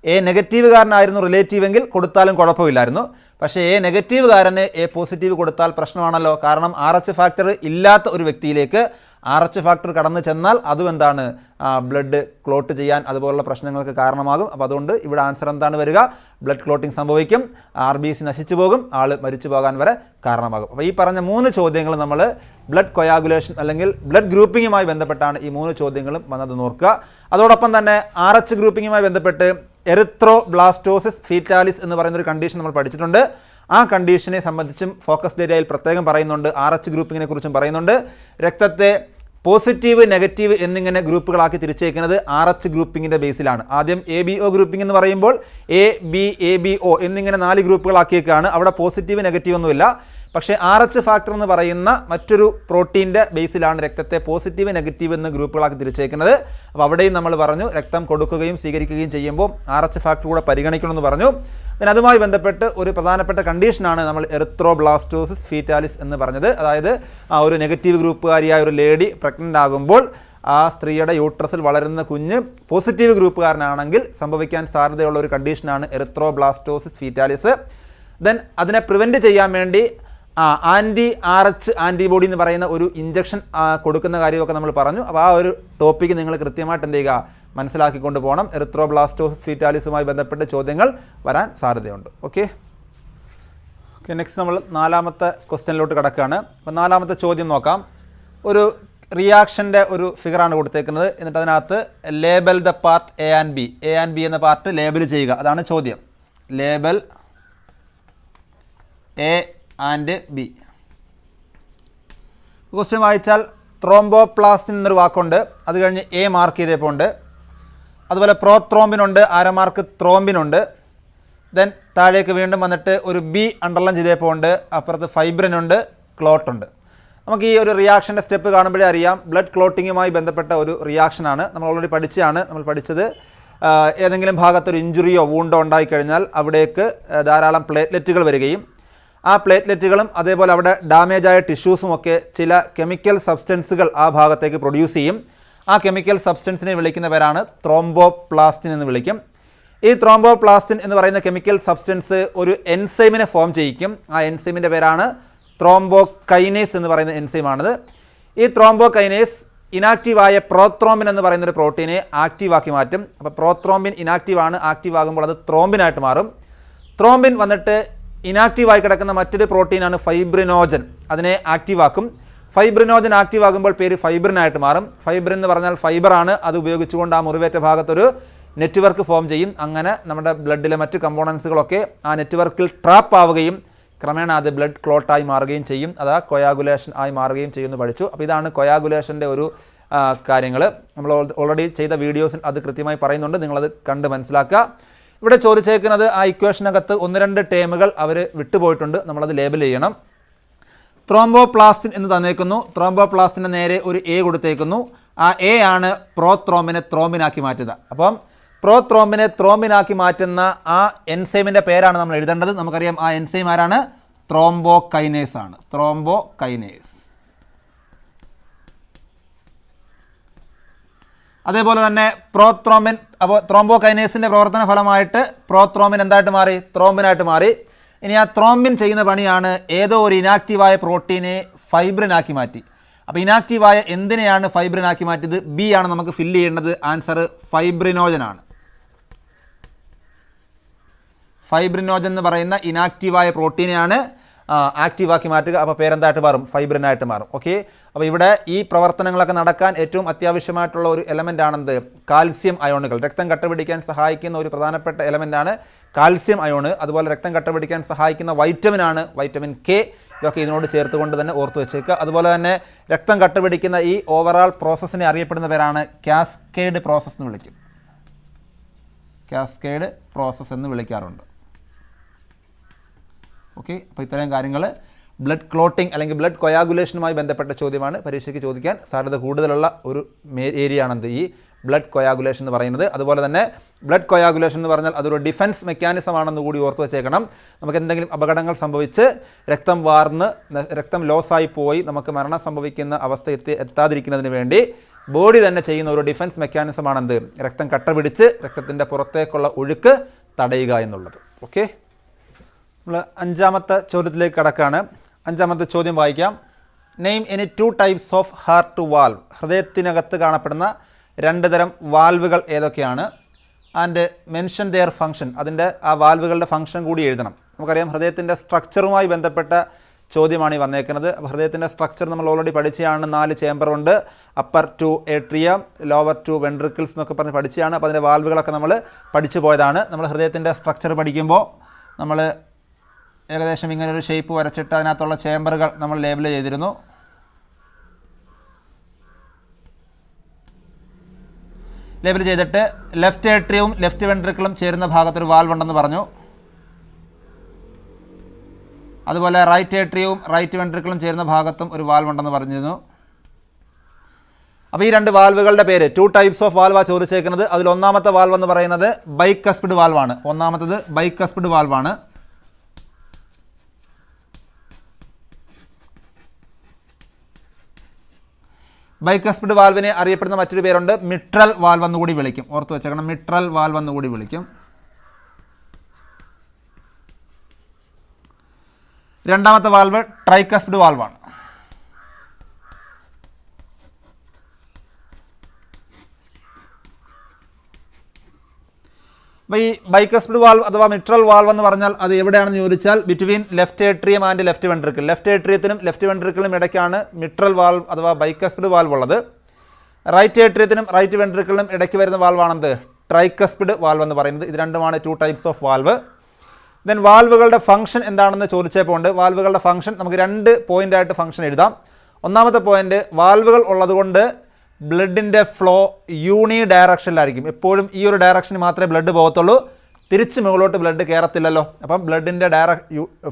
A നെഗറ്റീവുകാരനായിരുന്നു റിലേറ്റീവ് എങ്കിൽ കൊടുത്താലും കുഴപ്പമില്ലായിരുന്നു. പക്ഷേ A നെഗറ്റീവുകാരന് A പോസിറ്റീവ് കൊടുത്താൽ പ്രശ്നമാണല്ലോ. കാരണം RH ഫാക്ടർ ഇല്ലാത്ത ഒരു വ്യക്തിയിലേക്ക് RH ഫാക്ടർ കടന്നു ചെന്നാൽ അതും എന്താണ്, ബ്ലഡ് ക്ലോട്ട് ചെയ്യാൻ അതുപോലുള്ള പ്രശ്നങ്ങൾക്ക് കാരണമാകും. അപ്പോൾ അതുകൊണ്ട് ഇവിടെ ആൻസർ എന്താണ് വരിക? ബ്ലഡ് ക്ലോട്ടിംഗ് സംഭവിക്കും, RBC നശിച്ചു പോകും, ആൾ മരിച്ചു പോകാൻ വരെ കാരണമാകും. അപ്പോൾ ഈ പറഞ്ഞ 3 ചോദ്യങ്ങൾ നമ്മൾ ബ്ലഡ് കൊയാഗുലേഷൻ അല്ലെങ്കിൽ ബ്ലഡ് ഗ്രൂപ്പിങ്ങുമായി ബന്ധപ്പെട്ടാണ് ഈ 3 ചോദ്യങ്ങളും വന്നത് നോക്കുക. അതോടൊപ്പം തന്നെ RH ഗ്രൂപ്പിങ്ങുമായി ബന്ധപ്പെട്ട് എറിത്രോബ്ലാസ്റ്റോസിസ് ഫീറ്റാലിസ് എന്ന് പറയുന്നൊരു കണ്ടീഷൻ നമ്മൾ പഠിച്ചിട്ടുണ്ട്. ആ കണ്ടീഷനെ സംബന്ധിച്ചും ഫോക്കസ്ഡ് ഏരിയയിൽ പ്രത്യേകം പറയുന്നുണ്ട്. RH ഗ്രൂപ്പിങ്ങിനെ കുറിച്ചും പറയുന്നുണ്ട്. രക്തത്തെ പോസിറ്റീവ് നെഗറ്റീവ് എന്നിങ്ങനെ ഗ്രൂപ്പുകളാക്കി തിരിച്ചേക്കുന്നത് RH ഗ്രൂപ്പിങ്ങിൻ്റെ ബേസിലാണ്. ആദ്യം ABO ഗ്രൂപ്പിംഗ് എന്ന് പറയുമ്പോൾ ABO എന്നിങ്ങനെ 4 ഗ്രൂപ്പുകളാക്കിയേക്കാണ്. അവിടെ പോസിറ്റീവ് നെഗറ്റീവ് ഒന്നുമില്ല. പക്ഷേ RH ഫാക്ടർ എന്ന് പറയുന്ന മറ്റൊരു പ്രോട്ടീൻ്റെ ബേസിലാണ് രക്തത്തെ പോസിറ്റീവ് നെഗറ്റീവ് എന്ന് ഗ്രൂപ്പുകളാക്കി തിരിച്ചേക്കുന്നത്. അപ്പോൾ അവിടെയും നമ്മൾ പറഞ്ഞു രക്തം കൊടുക്കുകയും സ്വീകരിക്കുകയും ചെയ്യുമ്പോൾ RH ഫാക്ടർ കൂടെ പരിഗണിക്കണമെന്ന് പറഞ്ഞു. പിന്നെ അതുമായി ബന്ധപ്പെട്ട് ഒരു പ്രധാനപ്പെട്ട കണ്ടീഷനാണ് നമ്മൾ എറിത്രോബ്ലാസ്റ്റോസിസ് ഫീറ്റാലിസ് എന്ന് പറഞ്ഞത്. അതായത് ഒരു നെഗറ്റീവ് ഗ്രൂപ്പുകാരിയായ ഒരു ലേഡി പ്രഗ്നൻ്റ് ആകുമ്പോൾ ആ സ്ത്രീയുടെ യൂട്രസിൽ വളരുന്ന കുഞ്ഞ് പോസിറ്റീവ് ഗ്രൂപ്പുകാരനാണെങ്കിൽ സംഭവിക്കാൻ സാധ്യതയുള്ള ഒരു കണ്ടീഷനാണ് എറിത്രോബ്ലാസ്റ്റോസിസ് ഫീറ്റാലിസ്. ദെൻ അതിനെ പ്രിവെൻറ്റ് ചെയ്യാൻ വേണ്ടി RH ആൻറ്റിബോഡി എന്ന് പറയുന്ന ഒരു ഇഞ്ചക്ഷൻ കൊടുക്കുന്ന കാര്യമൊക്കെ നമ്മൾ പറഞ്ഞു. അപ്പോൾ ആ ഒരു ടോപ്പിക്ക് നിങ്ങൾ കൃത്യമായിട്ട് എന്ത് ചെയ്യുക, മനസ്സിലാക്കിക്കൊണ്ട് പോകണം. എറിത്രോബ്ലാസ്റ്റോസിസ് ഫീറ്റാലിസുമായി ബന്ധപ്പെട്ട ചോദ്യങ്ങൾ വരാൻ സാധ്യതയുണ്ട്. ഓക്കെ, നെക്സ്റ്റ് നമ്മൾ 4ാമത്തെ ക്വസ്റ്റ്യനിലോട്ട് കിടക്കുകയാണ്. അപ്പോൾ 4ാമത്തെ ചോദ്യം നോക്കാം. ഒരു റിയാക്ഷൻ്റെ ഒരു ഫിഗറാണ് കൊടുത്തേക്കുന്നത്. എന്നിട്ട് അതിനകത്ത് label the part A and B എന്ന പാർട്ട് ലേബൽ ചെയ്യുക, അതാണ് ചോദ്യം. Label A and B. Question വായിച്ചാൽ ത്രോംബോപ്ലാസ്റ്റിൻ എന്നൊരു വാക്കുണ്ട്, അത് കഴിഞ്ഞ് എ മാർക്ക് ചെയ്തപ്പോൾ ഉണ്ട്. അതുപോലെ പ്രോത്രോംബിനുണ്ട്, മാർക്ക് ത്രോംബിനുണ്ട്. ദെൻ താഴേക്ക് വീണ്ടും വന്നിട്ട് ഒരു ബി അണ്ടർലൈൻ ചെയ്തപ്പോൾ ഉണ്ട്, അപ്പുറത്ത് ഫൈബ്രിനുണ്ട്, ക്ലോട്ടുണ്ട്. നമുക്ക് ഈ ഒരു റിയാക്ഷൻ്റെ സ്റ്റെപ്പ് കാണുമ്പോഴേ അറിയാം ബ്ലഡ് ക്ലോട്ടിങ്ങുമായി ബന്ധപ്പെട്ട ഒരു റിയാക്ഷനാണ്. നമ്മൾ ഓൾറെഡി നമ്മൾ പഠിച്ചത് ഏതെങ്കിലും ഭാഗത്തൊരു ഇഞ്ചുറിയോ വൂണ്ടോ ഉണ്ടായിക്കഴിഞ്ഞാൽ അവിടേക്ക് ധാരാളം പ്ലേറ്റ്ലെറ്റുകൾ വരികയും ആ പ്ലേറ്റ്ലെറ്റുകളും അതേപോലെ അവിടെ ഡാമേജായ ടിഷ്യൂസും ഒക്കെ ചില കെമിക്കൽ സബ്സ്റ്റൻസുകൾ ആ ഭാഗത്തേക്ക് പ്രൊഡ്യൂസ് ചെയ്യും. ആ കെമിക്കൽ സബ്സ്റ്റൻസിനെ വിളിക്കുന്ന പേരാണ് ത്രോംബോപ്ലാസ്റ്റിൻ എന്ന് വിളിക്കും. ഈ ത്രോംബോപ്ലാസ്റ്റിൻ എന്ന് പറയുന്ന കെമിക്കൽ സബ്സ്റ്റൻസ് ഒരു എൻസൈമിനെ ഫോം ചെയ്യിക്കും. ആ എൻസൈമിൻ്റെ പേരാണ് ത്രോംബോകൈനേസ് എന്ന് പറയുന്ന എൻസൈമാണിത്. ഈ ത്രോംബോകൈനേസ് ഇനാക്റ്റീവായ പ്രോത്രോംബിൻ എന്ന് പറയുന്നൊരു പ്രോട്ടീനെ ആക്റ്റീവാക്കി മാറ്റും. അപ്പോൾ പ്രോത്രോംബിൻ ഇനാക്റ്റീവാണ്, ആക്റ്റീവ് ആകുമ്പോൾ അത് ത്രോംബിനായിട്ട് മാറും. ത്രോംബിൻ വന്നിട്ട് ഇനാക്റ്റീവായി കിടക്കുന്ന മറ്റൊരു പ്രോട്ടീനാണ് ഫൈബ്രിനോജൻ, അതിനെ ആക്റ്റീവാക്കും. ഫൈബ്രിനോജൻ ആക്റ്റീവ് ആകുമ്പോൾ പേര് ഫൈബ്രിനായിട്ട് മാറും. ഫൈബ്രിൻ എന്ന് പറഞ്ഞാൽ ഫൈബറാണ്, അത് ഉപയോഗിച്ചുകൊണ്ട് ആ മുറിവേറ്റ ഭാഗത്തൊരു നെറ്റ്വർക്ക് ഫോം ചെയ്യും. അങ്ങനെ നമ്മുടെ ബ്ലഡിലെ മറ്റ് കമ്പോണൻസുകളൊക്കെ ആ നെറ്റ്വർക്കിൽ ട്രാപ്പ് ആവുകയും ക്രമേണ അത് ബ്ലഡ് ക്ലോട്ടായി മാറുകയും ചെയ്യും. അത് കൊയാഗുലേഷൻ ആയി മാറുകയും ചെയ്യുമെന്ന് പഠിച്ചു. അപ്പോൾ ഇതാണ് കൊയാഗുലേഷൻ്റെ ഒരു കാര്യങ്ങൾ. നമ്മൾ ഓൾറെഡി ചെയ്ത വീഡിയോസിൽ അത് കൃത്യമായി പറയുന്നുണ്ട്, നിങ്ങളത് കണ്ട് മനസ്സിലാക്കുക. ഇവിടെ ചോദിച്ചേക്കുന്നത് ആ ഇക്വേഷനകത്ത് 1-2 ടേമുകൾ അവർ വിട്ടുപോയിട്ടുണ്ട്, നമ്മളത് ലേബൽ ചെയ്യണം. ത്രോംബോപ്ലാസ്റ്റിൻ എന്ന് തന്നേക്കുന്നു, ത്രോംബോപ്ലാസ്റ്റിന് നേരെ ഒരു എ കൊടുത്തേക്കുന്നു. ആ എ ആണ് പ്രോത്രോംബിനെ ത്രോംബിനാക്കി മാറ്റുക. അപ്പം പ്രോത്രോംബിനെ ത്രോംബിനാക്കി മാറ്റുന്ന ആ എൻസൈമിൻ്റെ പേരാണ് നമ്മൾ എഴുതേണ്ടത്. നമുക്കറിയാം ആ എൻസൈം ആരാണ്? ത്രോംബോകൈനേസ് ആണ്. ത്രോംബോകൈനേസ്. അതേപോലെ തന്നെ പ്രോത്രോംബിൻ, അപ്പോൾ ത്രോംബോകൈനേസിൻ്റെ പ്രവർത്തന ഫലമായിട്ട് പ്രോത്രോംബിൻ എന്തായിട്ട് മാറി? ത്രോംബിനായിട്ട് മാറി. ഇനി ആ ത്രോംബിൻ ചെയ്യുന്ന പണിയാണ് ഏതോ ഒരു ഇനാക്റ്റീവായ പ്രോട്ടീനെ ഫൈബ്രിനാക്കി മാറ്റി. അപ്പോൾ ഇനാക്റ്റീവായ എന്തിനെയാണ് ഫൈബ്രിനാക്കി മാറ്റിയത്? ബി ആണ് നമുക്ക് ഫില്ല് ചെയ്യേണ്ടത്. ആൻസർ ഫൈബ്രിനോജൻ ആണ്. ഫൈബ്രിനോജൻ എന്ന് പറയുന്ന ഇനാക്റ്റീവായ പ്രോട്ടീനെയാണ് ആക്റ്റീവാക്കി മാറ്റുക. അപ്പോൾ പേരെന്തായിട്ട് മാറും? ഫൈബ്രിനായിട്ട് മാറും. ഓക്കെ, അപ്പോൾ ഇവിടെ ഈ പ്രവർത്തനങ്ങളൊക്കെ നടക്കാൻ ഏറ്റവും അത്യാവശ്യമായിട്ടുള്ള ഒരു എലമെൻ്റ് ആണെന്ത്? കാൽസ്യം അയോണുകൾ. രക്തം കട്ടപിടിക്കാൻ സഹായിക്കുന്ന ഒരു പ്രധാനപ്പെട്ട എലമെൻ്റാണ് കാൽസ്യം അയോണ്. അതുപോലെ രക്തം കട്ടപിടിക്കാൻ സഹായിക്കുന്ന വൈറ്റമിനാണ് വൈറ്റമിൻ കെ. ഇതൊക്കെ ഇതിനോട് ചേർത്തുകൊണ്ട് തന്നെ ഓർത്ത് വെച്ചേക്കുക. അതുപോലെ തന്നെ രക്തം കട്ടപിടിക്കുന്ന ഈ ഓവറാൾ പ്രോസസ്സിനെ അറിയപ്പെടുന്ന പേരാണ് കാസ്കേഡ് പ്രോസസ്സ് എന്ന് വിളിക്കും. കാസ്കേഡ് പ്രോസസ്സ് എന്ന് വിളിക്കാറുണ്ട്. ഓക്കെ, അപ്പോൾ ഇത്തരം കാര്യങ്ങൾ ബ്ലഡ് ക്ലോട്ടിംഗ് അല്ലെങ്കിൽ ബ്ലഡ് കൊയാഗുലേഷനുമായി ബന്ധപ്പെട്ട ചോദ്യമാണ്. പരീക്ഷയ്ക്ക് ചോദിക്കാൻ സാധ്യത കൂടുതലുള്ള ഒരു ഏരിയ ആണെന്ത്? ഈ ബ്ലഡ് കൊയാഗുലേഷൻ എന്ന് പറയുന്നത്. അതുപോലെ തന്നെ ബ്ലഡ് കൊയാഗുലേഷൻ എന്ന് പറഞ്ഞാൽ അതൊരു ഡിഫൻസ് മെക്കാനിസം ആണെന്ന് കൂടി ഓർത്ത് വെച്ചേക്കണം. നമുക്ക് എന്തെങ്കിലും അപകടങ്ങൾ സംഭവിച്ച് രക്തം വാർന്ന് രക്തം ലോസായി പോയി നമുക്ക് മരണം സംഭവിക്കുന്ന അവസ്ഥ എത്താതിരിക്കുന്നതിന് വേണ്ടി ബോഡി തന്നെ ചെയ്യുന്ന ഒരു ഡിഫൻസ് മെക്കാനിസം ആണെന്ത്? രക്തം കട്ട പിടിച്ച് രക്തത്തിൻ്റെ പുറത്തേക്കുള്ള ഒഴുക്ക് തടയുക എന്നുള്ളത്. ഓക്കെ, നമ്മൾ 5ാമത്തെ ചോദ്യത്തിലേക്ക് കടക്കുകയാണ്. 5ാമത്തെ ചോദ്യം വായിക്കാം. Name any 2 types of heart valve. ഹൃദയത്തിനകത്ത് കാണപ്പെടുന്ന 2 തരം വാൽവുകൾ ഏതൊക്കെയാണ്? And mention their function. അതിൻ്റെ ആ വാൽവുകളുടെ ഫംഗ്ഷൻ കൂടി എഴുതണം. നമുക്കറിയാം ഹൃദയത്തിൻ്റെ സ്ട്രക്ചറുമായി ബന്ധപ്പെട്ട ചോദ്യമാണ് ഈ വന്നേക്കുന്നത്. ഹൃദയത്തിൻ്റെ സ്ട്രക്ചർ നമ്മൾ ഓൾറെഡി പഠിച്ചതാണ്. 4 ചേമ്പറുണ്ട്. അപ്പർ 2 ഏട്രിയം, ലോവർ 2 വെൻട്രിക്കിൾസ് എന്നൊക്കെ പറഞ്ഞ് പഠിച്ചതാണ്. അപ്പോൾ അതിൻ്റെ വാൽവുകളൊക്കെ നമ്മൾ പഠിച്ചു പോയതാണ്. നമ്മൾ ഹൃദയത്തിൻ്റെ സ്ട്രക്ചർ പഠിക്കുമ്പോൾ നമ്മൾ ഏകദേശം ഇങ്ങനെ ഒരു ഷേപ്പ് വരച്ചിട്ട് അതിനകത്തുള്ള ചേമ്പറുകൾ നമ്മൾ ലേബിൾ ചെയ്തിരുന്നു. ലേബിൾ ചെയ്തിട്ട് ലെഫ്റ്റ് ഏട്രിയവും ലെഫ്റ്റ് വെൻട്രിക്കിളും ചേരുന്ന ഭാഗത്തൊരു വാൽവ് ഉണ്ടെന്ന് പറഞ്ഞു. അതുപോലെ റൈറ്റ് ഏട്രിയവും റൈറ്റ് വെൻട്രിക്കിളും ചേരുന്ന ഭാഗത്തും ഒരു വാൽവ് ഉണ്ടെന്ന് പറഞ്ഞിരുന്നു. അപ്പോൾ ഈ 2 വാൽവുകളുടെ പേര് 2 ടൈപ്സ് ഓഫ് വാൽവാണ് ചോദിച്ചേക്കുന്നത്. അതിൽ 1ാമത്തെ വാൽവ് എന്ന് പറയുന്നത് ബൈകസ്പിഡ് വാൽവാണ്. 1ാമത്തത് ബൈകസ്പിഡ് വാൽവാണ്. ബൈകസ്പിഡ് വാൽവിനെ അറിയപ്പെടുന്ന മറ്റൊരു പേരുണ്ട് മിട്രൽ വാൽവ് എന്നുകൂടി വിളിക്കും. ഓർത്ത് വെച്ചേക്കണം, മിട്രൽ വാൽവ് എന്നുകൂടി വിളിക്കും. 2ാമത്തെ വാൽവ് ട്രൈകസ്പിഡ് വാൽവാണ്. അപ്പോൾ ഈ ബൈകസ്പിഡ് വാൽവ് അഥവാ മിട്രൽ വാൽവ് എന്ന് പറഞ്ഞാൽ അത് എവിടെയാണെന്ന് ചോദിച്ചാൽ between left atrium and left ventricle. Left ഏട്രിയത്തിനും ലെഫ്റ്റ് വെൻട്രിക്കിളിനും ഇടയ്ക്കാണ് മിട്രൽ വാൽവ് അഥവാ ബൈകസ്പിഡ് വാൽവ് ഉള്ളത്. റൈറ്റ് ഏട്രിയത്തിനും റൈറ്റ് വെൻട്രിക്കിളിനും ഇടയ്ക്ക് വരുന്ന വാൽവാണെന്ത്? ട്രൈകസ്പിഡ് വാൽവ് എന്ന് പറയുന്നത്. ഇത് രണ്ടുമാണ് 2 ടൈപ്സ് ഓഫ് വാൽവ്. ദെൻ വാൽവുകളുടെ ഫംഗ്ഷൻ എന്താണെന്ന് ചോദിച്ചപ്പോൾ ഉണ്ട്. വാൽവുകളുടെ ഫംഗ്ഷൻ നമുക്ക് 2 പോയിൻ്റായിട്ട് ഫംഗ്ഷൻ എഴുതാം. ഒന്നാമത്തെ പോയിന്റ്, വാൽവുകൾ ഉള്ളതുകൊണ്ട് ബ്ലഡിൻ്റെ ഫ്ലോ യൂണി ഡയറക്ഷനിലായിരിക്കും. എപ്പോഴും ഈ ഒരു ഡയറക്ഷനിൽ മാത്രമേ ബ്ലഡ് പോകത്തുള്ളൂ, തിരിച്ച് മുകളിലോട്ട് ബ്ലഡ് കയറത്തില്ലല്ലോ. അപ്പം ബ്ലഡിൻ്റെ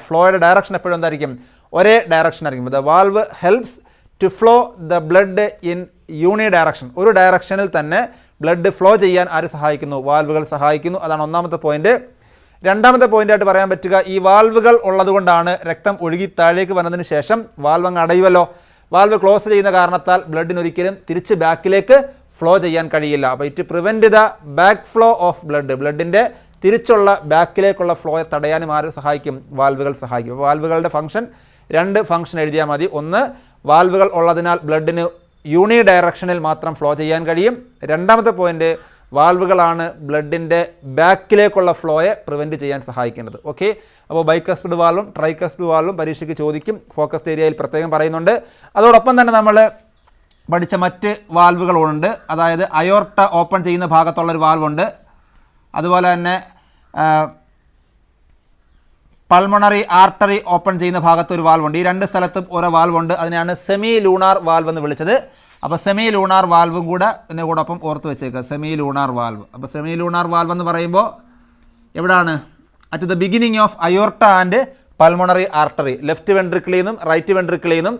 ഫ്ലോയുടെ ഡയറക്ഷൻ എപ്പോഴും എന്തായിരിക്കും? ഒരേ ഡയറക്ഷൻ ആയിരിക്കും. The valve helps to flow the blood in uni direction. ഒരു ഡയറക്ഷനിൽ തന്നെ ബ്ലഡ് ഫ്ലോ ചെയ്യാൻ ആര് സഹായിക്കുന്നു? വാൽവുകൾ സഹായിക്കുന്നു. അതാണ് ഒന്നാമത്തെ പോയിന്റ്. രണ്ടാമത്തെ പോയിന്റായിട്ട് പറയാൻ പറ്റുക, ഈ വാൽവുകൾ ഉള്ളതുകൊണ്ടാണ് രക്തം ഒഴുകി താഴേക്ക് വന്നതിന് ശേഷം വാൽവ് അങ്ങ് അടയുമല്ലോ. വാൽവ് ക്ലോസ് ചെയ്യുന്ന കാരണത്താൽ ബ്ലഡിന് ഒരിക്കലും തിരിച്ച് ബാക്കിലേക്ക് ഫ്ലോ ചെയ്യാൻ കഴിയില്ല. അപ്പോൾ it prevent the back flow of blood. ബ്ലഡിൻ്റെ തിരിച്ചുള്ള ബാക്കിലേക്കുള്ള ഫ്ലോയെ തടയാനും ആര് സഹായിക്കും? വാൽവുകൾ സഹായിക്കും. അപ്പോൾ വാൽവുകളുടെ ഫംഗ്ഷൻ 2 ഫംഗ്ഷൻ എഴുതിയാൽ മതി. ഒന്ന്, വാൽവുകൾ ഉള്ളതിനാൽ ബ്ലഡിന് യൂണി ഡയറക്ഷനിൽ മാത്രം ഫ്ലോ ചെയ്യാൻ കഴിയും. രണ്ടാമത്തെ പോയിന്റ്, വാൽവുകളാണ് ബ്ലഡിൻ്റെ ബാക്കിലേക്കുള്ള ഫ്ലോയെ പ്രിവെൻറ്റ് ചെയ്യാൻ സഹായിക്കുന്നത്. ഓക്കെ, അപ്പോൾ ബൈകസ്പിഡ് വാൽവും ട്രൈകസ്പിഡ് വാൽവും പരീക്ഷയ്ക്ക് ചോദിക്കും. ഫോക്കസ്ഡ് ഏരിയയിൽ പ്രത്യേകം പറയുന്നുണ്ട്. അതോടൊപ്പം തന്നെ നമ്മൾ പഠിച്ച മറ്റ് വാൽവുകളുണ്ട്. അതായത് അയോർട്ട ഓപ്പൺ ചെയ്യുന്ന ഭാഗത്തുള്ളൊരു വാൽവുണ്ട്. അതുപോലെ തന്നെ പൾമണറി ആർട്ടറി ഓപ്പൺ ചെയ്യുന്ന ഭാഗത്ത് ഒരു വാൽവുണ്ട്. ഈ 2 സ്ഥലത്തും ഓരോ വാൽവുണ്ട്. അതിനെയാണ് സെമി ലൂണാർ വാൽവ് എന്ന് വിളിച്ചത്. അപ്പോൾ സെമി ലൂണാർ വാൽവും കൂടെ ഇതിൻ്റെ കൂടൊപ്പം ഓർത്ത് വെച്ചേക്കുക, സെമി ലൂണാർ വാൽവ്. അപ്പോൾ സെമി ലൂണാർ വാൽവ് എന്ന് പറയുമ്പോൾ എവിടാണ്? At the beginning of aorta and pulmonary artery. Left വെൻട്രിക്കിളിൽ നിന്നും റൈറ്റ് വെൻട്രിക്കിളിൽ നിന്നും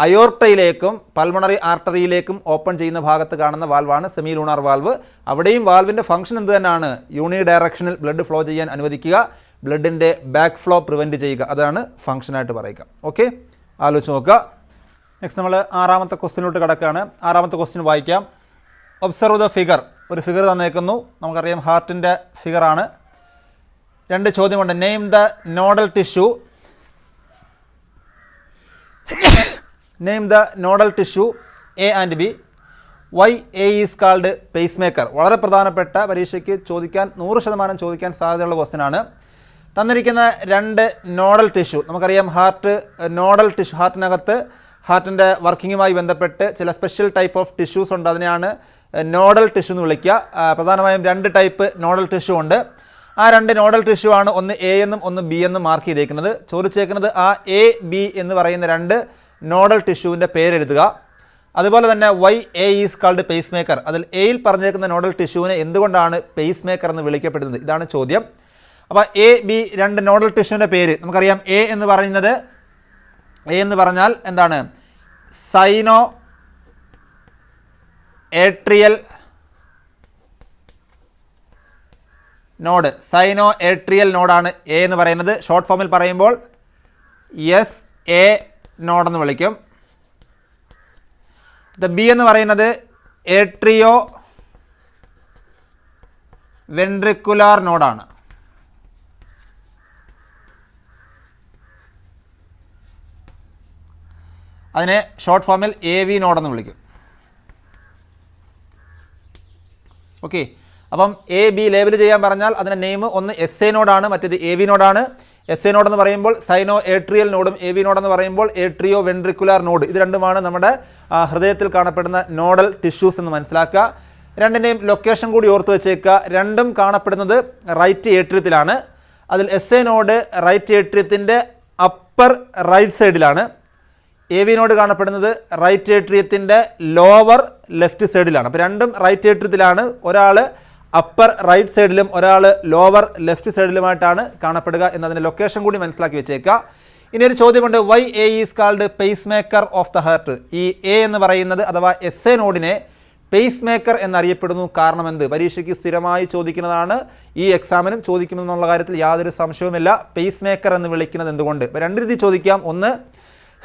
അയോർട്ടയിലേക്കും പൾമണറി ആർട്ടറിയിലേക്കും ഓപ്പൺ ചെയ്യുന്ന ഭാഗത്ത് കാണുന്ന വാൽവാണ് സെമി ലൂണാർ വാൽവ്. അവിടെയും വാൽവിൻ്റെ ഫംഗ്ഷൻ എന്ത് തന്നെയാണ്? യൂണി ഡയറക്ഷനിൽ ബ്ലഡ് ഫ്ലോ ചെയ്യാൻ അനുവദിക്കുക, ബ്ലഡിൻ്റെ ബാക്ക് ഫ്ലോ പ്രിവെൻറ്റ് ചെയ്യുക. അതാണ് ഫംഗ്ഷനായിട്ട് പറയുക. ഓക്കെ, ആലോചിച്ച് നോക്കുക. നെക്സ്റ്റ് നമ്മൾ 6ാമത്തെ ക്വസ്റ്റ്യനിലോട്ട് കിടക്കുകയാണ്. 6ാമത്തെ ക്വസ്റ്റ്യൻ വായിക്കാം. Observe the figure. ഒരു ഫിഗർ തന്നേക്കുന്നു. നമുക്കറിയാം ഹാർട്ടിൻ്റെ ഫിഗറാണ്. 2 ചോദ്യമുണ്ട്. Name the nodal tissue. Name the nodal tissue A and B. Why A is called pacemaker. വളരെ പ്രധാനപ്പെട്ട, പരീക്ഷയ്ക്ക് ചോദിക്കാൻ 100% ചോദിക്കാൻ സാധ്യതയുള്ള ക്വസ്റ്റ്യനാണ്. തന്നിരിക്കുന്ന 2 നോഡൽ ടിഷ്യൂ. നമുക്കറിയാം ഹാർട്ട് നോഡൽ ടിഷ്യൂ, ഹാർട്ടിനകത്ത് ഹാർട്ടിൻ്റെ വർക്കിങ്ങുമായി ബന്ധപ്പെട്ട് ചില സ്പെഷ്യൽ ടൈപ്പ് ഓഫ് ടിഷ്യൂസ് ഉണ്ട്. അതിനെയാണ് നോഡൽ ടിഷ്യൂ എന്ന് വിളിക്കുക. പ്രധാനമായും 2 ടൈപ്പ് നോഡൽ ടിഷ്യൂ ഉണ്ട്. ആ 2 നോഡൽ ടിഷ്യൂ ആണ്, ഒന്ന് എ എന്നും ഒന്ന് ബി എന്നും മാർക്ക് ചെയ്തേക്കുന്നത്. ചോദിച്ചേക്കുന്നത് ആ എ ബി എന്ന് പറയുന്ന 2 നോഡൽ ടിഷ്യൂവിൻ്റെ പേരെഴുതുക. അതുപോലെ തന്നെ why A is called pacemaker. അതിൽ എയിൽ പറഞ്ഞേക്കുന്ന നോഡൽ ടിഷ്യൂവിനെ എന്തുകൊണ്ടാണ് പേസ് മേക്കർ എന്ന് വിളിക്കപ്പെടുന്നത്? ഇതാണ് ചോദ്യം. അപ്പോൾ എ ബി 2 നോഡൽ ടിഷ്യൂവിൻ്റെ പേര് നമുക്കറിയാം. എ എന്ന് പറഞ്ഞാൽ എന്താണ്? സൈനോ ഏട്രിയൽ നോഡ്. സൈനോ ഏട്രിയൽ നോഡാണ് എ എന്ന് പറയുന്നത്. ഷോർട്ട് ഫോമിൽ പറയുമ്പോൾ എസ് എ നോഡെന്ന് വിളിക്കും. ബി എന്ന് പറയുന്നത് ഏട്രിയോ വെൻട്രിക്കുലാർ നോഡാണ്. അതിനെ ഷോർട്ട് ഫോമിൽ എ വി നോഡെന്ന് വിളിക്കും. ഓക്കെ, അപ്പം എ ബി ലേബൽ ചെയ്യാൻ പറഞ്ഞാൽ അതിൻ്റെ നെയിം ഒന്ന് എസ് എ നോഡാണ്, മറ്റേത് എ വി നോഡാണ്. എസ് എ നോഡ് എന്ന് പറയുമ്പോൾ സൈനോ ഏട്രിയൽ നോഡും എ വി നോഡ് എന്ന് പറയുമ്പോൾ ഏട്രിയോ വെൻട്രിക്കുലാർ നോഡ്. ഇത് രണ്ടുമാണ് നമ്മുടെ ഹൃദയത്തിൽ കാണപ്പെടുന്ന നോഡൽ ടിഷ്യൂസ് എന്ന് മനസ്സിലാക്കുക. 2ൻ്റെയും ലൊക്കേഷൻ കൂടി ഓർത്ത് വെച്ചേക്കുക. 2ഉം കാണപ്പെടുന്നത് റൈറ്റ് ഏട്രിയത്തിലാണ്. അതിൽ എസ് എ നോഡ് റൈറ്റ് ഏട്രിയത്തിൻ്റെ അപ്പർ റൈറ്റ് സൈഡിലാണ്. എ വി നോഡ് കാണപ്പെടുന്നത് റൈറ്റ് ഏട്രിയത്തിൻ്റെ ലോവർ ലെഫ്റ്റ് സൈഡിലാണ്. അപ്പോൾ 2ഉം റൈറ്റ് ഏട്രിയത്തിലാണ്. ഒരാൾ അപ്പർ റൈറ്റ് സൈഡിലും ഒരാൾ ലോവർ ലെഫ്റ്റ് സൈഡിലുമായിട്ടാണ് കാണപ്പെടുക എന്നതിൻ്റെ ലൊക്കേഷൻ കൂടി മനസ്സിലാക്കി വെച്ചേക്കുക. ഇനി ഒരു ചോദ്യമുണ്ട്. Why A is called pacemaker of the heart. ഈ എ എന്ന് പറയുന്നത് അഥവാ എസ് എ നോഡിനെ പേസ് മേക്കർ എന്നറിയപ്പെടുന്നു. കാരണം എന്ത്? പരീക്ഷയ്ക്ക് സ്ഥിരമായി ചോദിക്കുന്നതാണ്, ഈ എക്സാമിനും ചോദിക്കുമെന്നുള്ള കാര്യത്തിൽ യാതൊരു സംശയവുമില്ല. പേസ് മേക്കർ എന്ന് വിളിക്കുന്നത് എന്തുകൊണ്ട്? ഇപ്പോൾ 2 രീതി ചോദിക്കാം. ഒന്ന്,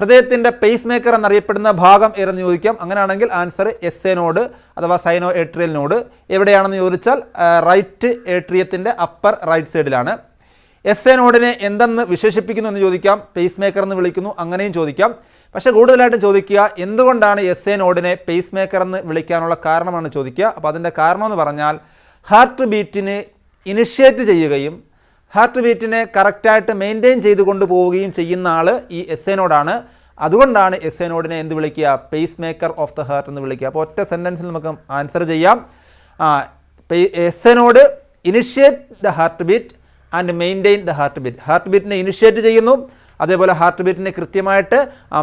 ഹൃദയത്തിൻ്റെ പേസ് മേക്കർ എന്നറിയപ്പെടുന്ന ഭാഗം ഏതെന്ന് ചോദിക്കാം. അങ്ങനെയാണെങ്കിൽ ആൻസർ എസ് എ നോഡ് അഥവാ സൈനോ ഏട്രിയൽ നോഡ്. എവിടെയാണെന്ന് ചോദിച്ചാൽ റൈറ്റ് ഏട്രിയത്തിൻ്റെ അപ്പർ റൈറ്റ് സൈഡിലാണ്. എസ് എ നോഡിനെ എന്തെന്ന് വിശേഷിപ്പിക്കുന്നു എന്ന് ചോദിക്കാം. പേസ് മേക്കർ എന്ന് വിളിക്കുന്നു, അങ്ങനെയും ചോദിക്കാം. പക്ഷേ കൂടുതലായിട്ടും ചോദിക്കുക എന്തുകൊണ്ടാണ് എസ് എ നോഡിനെ പേസ് മേക്കർ എന്ന് വിളിക്കാനുള്ള കാരണമാണ് ചോദിക്കുക. അപ്പോൾ അതിൻ്റെ കാരണം എന്ന് പറഞ്ഞാൽ ഹാർട്ട് ബീറ്റിന് ഇനിഷ്യേറ്റ് ചെയ്യുകയും ഹാർട്ട് ബീറ്റിനെ കറക്റ്റായിട്ട് മെയിൻറ്റെയിൻ ചെയ്ത് കൊണ്ടുപോവുകയും ചെയ്യുന്ന ആൾ ഈ എസ് എ നോഡാണ്. അതുകൊണ്ടാണ് എസ് എ നോഡിനെ എന്ത് വിളിക്കുക? Pacemaker of the heart എന്ന് വിളിക്കുക. അപ്പോൾ ഒറ്റ സെൻറ്റൻസിൽ നമുക്ക് ആൻസർ ചെയ്യാം. S A node initiate the heart beat and maintain the heart beat. Heart ബീറ്റിനെ ഇനിഷ്യേറ്റ് ചെയ്യുന്നു, അതേപോലെ ഹാർട്ട് ബീറ്റിനെ കൃത്യമായിട്ട്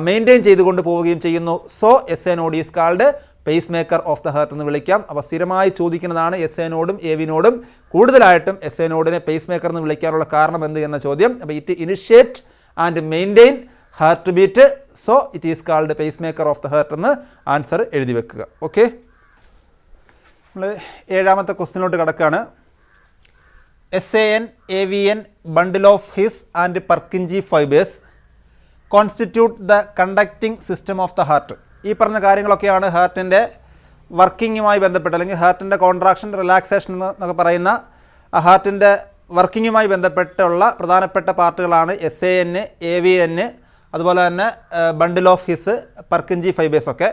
മെയിൻറ്റെയിൻ ചെയ്തുകൊണ്ട് പോവുകയും ചെയ്യുന്നു. So S A node is called pacemaker of the heart എന്ന് വിളിക്കാം. അപ്പോൾ സ്ഥിരമായി ചോദിക്കുന്നതാണ് എസ് എ നോഡും എ വി നോഡും. കൂടുതലായിട്ടും എസ് എ നോഡിനെ പേസ് മേക്കർ എന്ന് വിളിക്കാനുള്ള കാരണം എന്ത് എന്ന ചോദ്യം. അപ്പോൾ it initiate and maintain heart beat, so it is called pacemaker of the heart എന്ന് ആൻസർ എഴുതി വെക്കുക. ഓക്കെ, നമ്മൾ 7ാമത്തെ ക്വസ്റ്റിനോട്ട് കിടക്കുകയാണ്. SAN AVN bundle of His and Purkinje fibers constitute the conducting system of the heart. ഈ പറഞ്ഞ കാര്യങ്ങളൊക്കെയാണ് ഹാർട്ടിൻ്റെ വർക്കിങ്ങുമായി ബന്ധപ്പെട്ട്, അല്ലെങ്കിൽ ഹാർട്ടിൻ്റെ കോൺട്രാക്ഷൻ റിലാക്സേഷൻ എന്നൊക്കെ പറയുന്ന ഹാർട്ടിൻ്റെ വർക്കിങ്ങുമായി ബന്ധപ്പെട്ടുള്ള പ്രധാനപ്പെട്ട പാർട്ടുകളാണ് SAN AVN, അതുപോലെ തന്നെ ബണ്ടിൽ ഓഫ് ഹിസ്, പർക്കിൻജി ഫൈബേഴ്സ് ഒക്കെ.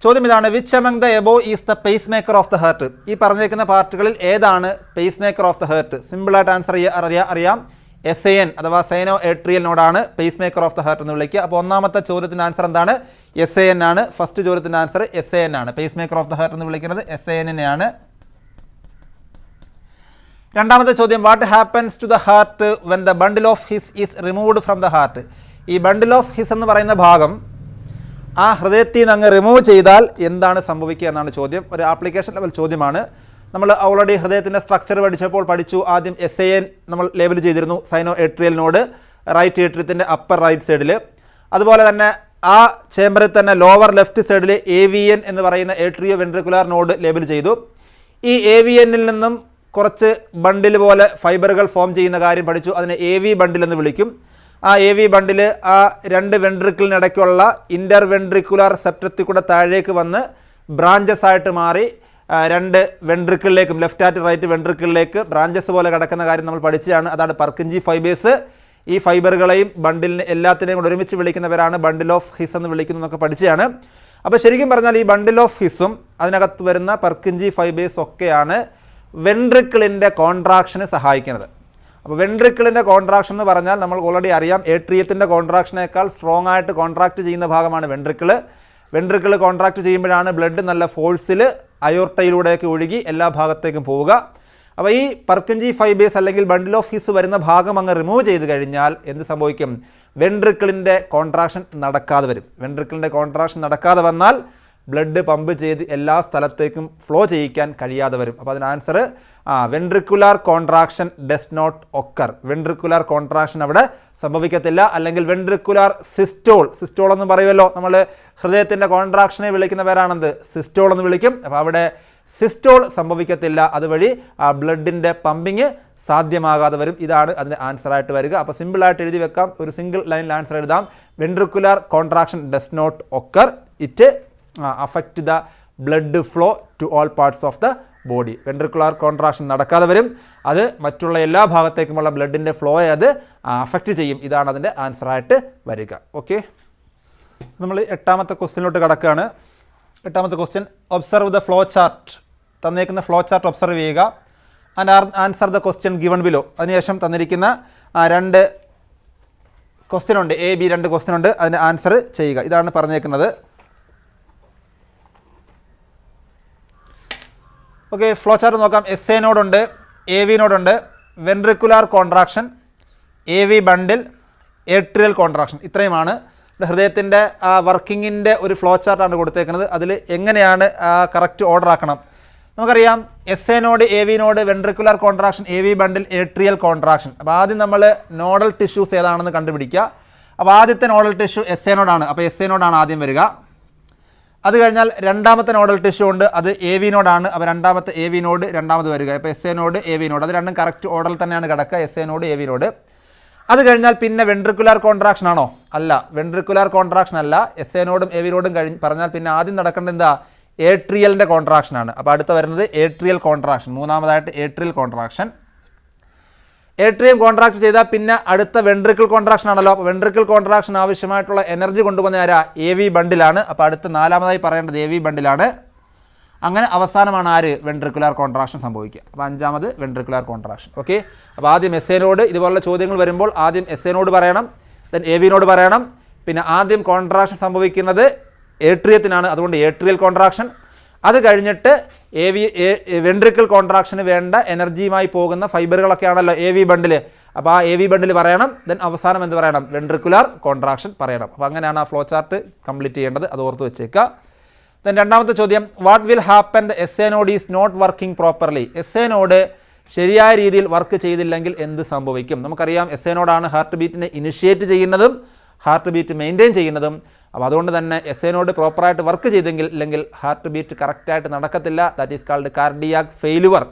ചോദ്യം ഇതാണ്, which among the above is the pace maker of the heart. ഈ പറഞ്ഞിരിക്കുന്ന പാർട്ടുകളിൽ ഏതാണ് pace maker of the heart? സിമ്പിളായിട്ട് ആൻസർ അറിയാം. SAN അഥവാ സൈനോ ഏട്രിയൽ നോഡാണ് pace maker of the heart എന്ന് വിളിക്കുക. അപ്പോൾ ഒന്നാമത്തെ ചോദ്യത്തിൻ്റെ ആൻസർ എന്താണ്? SAN ആണ്. ഫസ്റ്റ് ചോദ്യത്തിൻ്റെ ആൻസർ SAN ആണ്. Pacemaker of the heart എന്ന് വിളിക്കുന്നത് SAN-നെയാണ്. രണ്ടാമത്തെ ചോദ്യം, what happens to the heart when the bundle of His is removed from the heart. ഈ ബണ്ടിൽ ഓഫ് ഹിസ് എന്ന് പറയുന്ന ഭാഗം ആ ഹൃദയത്തിൽ നിന്ന് അങ്ങ് റിമൂവ് ചെയ്താൽ എന്താണ് സംഭവിക്കുക എന്നാണ് ചോദ്യം. ഒരു ആപ്ലിക്കേഷൻ ലെവൽ ചോദ്യമാണ്. നമ്മൾ ഓൾറെഡി ഹൃദയത്തിൻ്റെ സ്ട്രക്ചർ പഠിച്ചു. ആദ്യം SAN നമ്മൾ ലേബൽ ചെയ്തിരുന്നു, സൈനോ ഏട്രിയൽ നോഡ്, റൈറ്റ് ഏട്രിയത്തിൻ്റെ അപ്പർ റൈറ്റ് സൈഡിൽ. അതുപോലെ തന്നെ ആ ചേംബറിൽ തന്നെ ലോവർ ലെഫ്റ്റ് സൈഡിൽ AVN എന്ന് പറയുന്ന ഏട്രിയോ വെൻട്രിക്കുലാർ നോഡ് ലേബൽ ചെയ്തു. ഈ AVN-ൽ നിന്നും കുറച്ച് ബണ്ടിൽ പോലെ ഫൈബറുകൾ ഫോം ചെയ്യുന്ന കാര്യം പഠിച്ചു. അതിനെ AV ബണ്ടിൽ എന്ന് വിളിക്കും. ആ AV ബണ്ടിൽ ആ രണ്ട് വെൻട്രിക്കിളിനിടയ്ക്കുള്ള ഇൻ്റർ വെൻട്രിക്കുലാർ സെപ്റ്റത്തിൽ കൂടെ താഴേക്ക് വന്ന് ബ്രാഞ്ചസ് ആയിട്ട് മാറി രണ്ട് വെൻട്രിക്കിളിലേക്കും, ലെഫ്റ്റ് ആൻഡ് റൈറ്റ് വെൻട്രിക്കിളിലേക്ക് ബ്രാഞ്ചസ് പോലെ കിടക്കുന്ന കാര്യം നമ്മൾ പഠിച്ചതാണ്. അതാണ് പർക്കിൻജി ഫൈബേഴ്സ്. ഈ ഫൈബറുകളെയും ബണ്ടിലിനെ എല്ലാത്തിനെയും കൂടെ ഒരുമിച്ച് വിളിക്കുന്നവരാണ് ബണ്ടിൽ ഓഫ് ഹിസ് എന്ന് വിളിക്കുന്നതൊക്കെ പഠിച്ചതാണ്. അപ്പോൾ ശരിക്കും പറഞ്ഞാൽ ഈ ബണ്ടിൽ ഓഫ് ഹിസും അതിനകത്ത് വരുന്ന പർക്കിൻജി ഫൈബേഴ്സ് ഒക്കെയാണ് വെൻട്രിക്കിളിൻ്റെ കോൺട്രാക്ഷന് സഹായിക്കുന്നത്. അപ്പോൾ വെൻട്രിക്കിളിൻ്റെ കോൺട്രാക്ഷൻ എന്ന് പറഞ്ഞാൽ നമ്മൾ ഓൾറെഡി അറിയാം, ഏട്രിയത്തിൻ്റെ കോൺട്രാക്ഷനേക്കാൾ സ്ട്രോങ് ആയിട്ട് കോൺട്രാക്ട് ചെയ്യുന്ന ഭാഗമാണ് വെൻട്രിക്കിള്. വെൻട്രിക്കിള് കോൺട്രാക്ട് ചെയ്യുമ്പോഴാണ് ബ്ലഡ് നല്ല ഫോഴ്സിൽ അയോർട്ടയിലൂടെയൊക്കെ ഒഴുകി എല്ലാ ഭാഗത്തേക്കും പോവുക. അപ്പോൾ ഈ പർക്കിൻജി ഫൈബേഴ്സ് അല്ലെങ്കിൽ ബണ്ടിൽ ഓഫ് ഹിസ് വരുന്ന ഭാഗം അങ്ങ് റിമൂവ് ചെയ്ത് കഴിഞ്ഞാൽ എന്ത് സംഭവിക്കും? വെൻട്രിക്കിളിൻ്റെ കോൺട്രാക്ഷൻ നടക്കാതെ വരും. വെൻട്രിക്കിളിൻ്റെ കോൺട്രാക്ഷൻ നടക്കാതെ വന്നാൽ ബ്ലഡ് പമ്പ് ചെയ്ത് എല്ലാ സ്ഥലത്തേക്കും ഫ്ലോ ചെയ്യിക്കാൻ കഴിയാതെ വരും. അപ്പോൾ അതിന് answer ventricular contraction does not occur. Ventricular contraction അവിടെ സംഭവിക്കത്തില്ല. അല്ലെങ്കിൽ വെൻട്രിക്കുലാർ സിസ്റ്റോൾ എന്ന് പറയുമല്ലോ, നമ്മൾ ഹൃദയത്തിൻ്റെ കോൺട്രാക്ഷനെ വിളിക്കുന്ന പേരാണെന്ത്? സിസ്റ്റോൾ എന്ന് വിളിക്കും. അപ്പോൾ അവിടെ സിസ്റ്റോൾ സംഭവിക്കത്തില്ല. അതുവഴി ആ ബ്ലഡിൻ്റെ പമ്പിങ് സാധ്യമാകാതെ വരും. ഇതാണ് അതിന് ആൻസറായിട്ട് വരിക. അപ്പോൾ സിമ്പിളായിട്ട് എഴുതി വെക്കാം, ഒരു സിംഗിൾ ലൈനിൽ ആൻസർ എഴുതാം. Ventricular contraction does not occur, it affect the blood flow to all parts of the body. Ventricular contraction നടക്കാതെ വരും. അത് മറ്റുള്ള എല്ലാ ഭാഗത്തേക്കുമുള്ള ബ്ലഡിൻ്റെ ഫ്ലോയെ അത് അഫക്റ്റ് ചെയ്യും. ഇതാണ് അതിൻ്റെ ആൻസറായിട്ട് വരിക. ഓക്കെ, നമ്മൾ 8ാമത്തെ ക്വസ്റ്റ്യനിലോട്ട് കിടക്കുകയാണ്. 8ാമത്തെ question, observe the flow chart. തന്നേക്കുന്ന ഫ്ലോ ചാർട്ട് ഒബ്സർവ് ചെയ്യുക and answer the question given below. അതിനുശേഷം തന്നിരിക്കുന്ന 2 ക്വസ്റ്റ്യൻ ഉണ്ട്, A, B 2 ക്വസ്റ്റ്യൻ ഉണ്ട്, അതിന് ആൻസർ ചെയ്യുക. ഇതാണ് പറഞ്ഞേക്കുന്നത്. ഓക്കെ, ഫ്ലോ ചാർട്ട് നോക്കാം. SA നോഡുണ്ട്, AV നോഡുണ്ട്, ventricular contraction, AV bundle, atrial contraction. ഇത്രയുമാണ് ഹൃദയത്തിൻ്റെ വർക്കിങ്ങിൻ്റെ ഒരു ഫ്ലോ ചാർട്ടാണ് കൊടുത്തേക്കുന്നത്. അതിൽ എങ്ങനെയാണ് കറക്റ്റ് ഓർഡർ ആക്കണം നമുക്കറിയാം. SA node, AV node, ventricular contraction, AV bundle, atrial contraction. അപ്പോൾ ആദ്യം നമ്മൾ നോഡൽ ടിഷ്യൂസ് ഏതാണെന്ന് കണ്ടുപിടിക്കുക. അപ്പോൾ ആദ്യത്തെ നോഡൽ ടിഷ്യൂ SA നോഡാണ്. അപ്പോൾ SA നോഡാണ് ആദ്യം വരിക. അത് കഴിഞ്ഞാൽ രണ്ടാമത്തെ നോഡൽ ടിഷ്യൂ ഉണ്ട്, അത് AV നോഡാണ്. അപ്പോൾ രണ്ടാമത്തെ AV നോഡ് രണ്ടാമത് വരിക. ഇപ്പോൾ SA നോഡ്, AV നോഡ്, അത് രണ്ടും കറക്റ്റ് ഓർഡറിൽ തന്നെയാണ് കിടക്കുക, SA നോഡ്, AV നോഡ്. അത് കഴിഞ്ഞാൽ പിന്നെ വെൻട്രിക്കുലാർ കോൺട്രാക്ഷൻ ആണോ? അല്ല, വെൻട്രിക്കുലാർ കോൺട്രാക്ഷൻ അല്ല. SA നോഡും AV നോഡും പറഞ്ഞാൽ പിന്നെ ആദ്യം നടക്കേണ്ടത് എന്താ? ഏട്രിയലിൻ്റെ കോൺട്രാക്ഷനാണ്. അപ്പോൾ അടുത്ത വരുന്നത് ഏട്രിയൽ കോൺട്രാക്ഷൻ. മൂന്നാമതായിട്ട് ഏട്രിയൽ കോൺട്രാക്ഷൻ. ഏട്രിയം കോൺട്രാക്ട് ചെയ്താൽ പിന്നെ അടുത്ത വെൻട്രിക്കിൾ കോൺട്രാക്ഷൻ ആണല്ലോ. അപ്പോൾ വെൻട്രിക്കിൾ കോൺട്രാക്ഷൻ ആവശ്യമായിട്ടുള്ള എനർജി കൊണ്ടുവന്ന ആരാ? AV ബണ്ടിലാണ്. അപ്പോൾ അടുത്ത 4ാമതായി പറയേണ്ടത് AV ബണ്ടിലാണ്. അങ്ങനെ അവസാനമാണ് ആര്? വെൻട്രിക്കുലാർ കോൺട്രാക്ഷൻ സംഭവിക്കുക. അപ്പോൾ 5ാമത് വെൻട്രിക്കുലാർ കോൺട്രാക്ഷൻ. ഓക്കെ, അപ്പോൾ ആദ്യം SA നോഡ്, ഇതുപോലുള്ള ചോദ്യങ്ങൾ വരുമ്പോൾ ആദ്യം SA നോഡ് പറയണം, ദെൻ AV നോഡ് പറയണം. പിന്നെ ആദ്യം കോൺട്രാക്ഷൻ സംഭവിക്കുന്നത് ഏട്രിയത്തിനാണ്, അതുകൊണ്ട് ഏട്രിയൽ കോൺട്രാക്ഷൻ. അത് കഴിഞ്ഞിട്ട് വെൻട്രിക്കിൾ കോൺട്രാക്ഷന് വേണ്ട എനർജിയുമായി പോകുന്ന ഫൈബറുകളൊക്കെയാണല്ലോ AV ബണ്ടിൽ. അപ്പോൾ ആ AV ബണ്ടിൽ പറയണം. ദെൻ അവസാനം എന്ത് പറയണം? വെൻട്രിക്കുലാർ കോൺട്രാക്ഷൻ പറയണം. അപ്പോൾ അങ്ങനെയാണ് ആ ഫ്ലോ ചാർട്ട് കംപ്ലീറ്റ് ചെയ്യേണ്ടത്. അത് ഓർത്ത് വെച്ചേക്കുക. ദെൻ രണ്ടാമത്തെ ചോദ്യം, what will happen the SA node is not working properly? SA node ശരിയായ രീതിയിൽ വർക്ക് ചെയ്തില്ലെങ്കിൽ എന്ത് സംഭവിക്കും? നമുക്കറിയാം SA നോഡാണ് ഹാർട്ട് ബീറ്റിനെ ഇനിഷ്യേറ്റ് ചെയ്യുന്നതും ഹാർട്ട് ബീറ്റ് മെയിൻറ്റെയിൻ ചെയ്യുന്നതും. അപ്പോൾ അതുകൊണ്ട് തന്നെ SA നോഡ് പ്രോപ്പറായിട്ട് വർക്ക് ചെയ്തെങ്കിൽ ഹാർട്ട് ബീറ്റ് കറക്റ്റായിട്ട് നടക്കത്തില്ല. That is called cardiac failure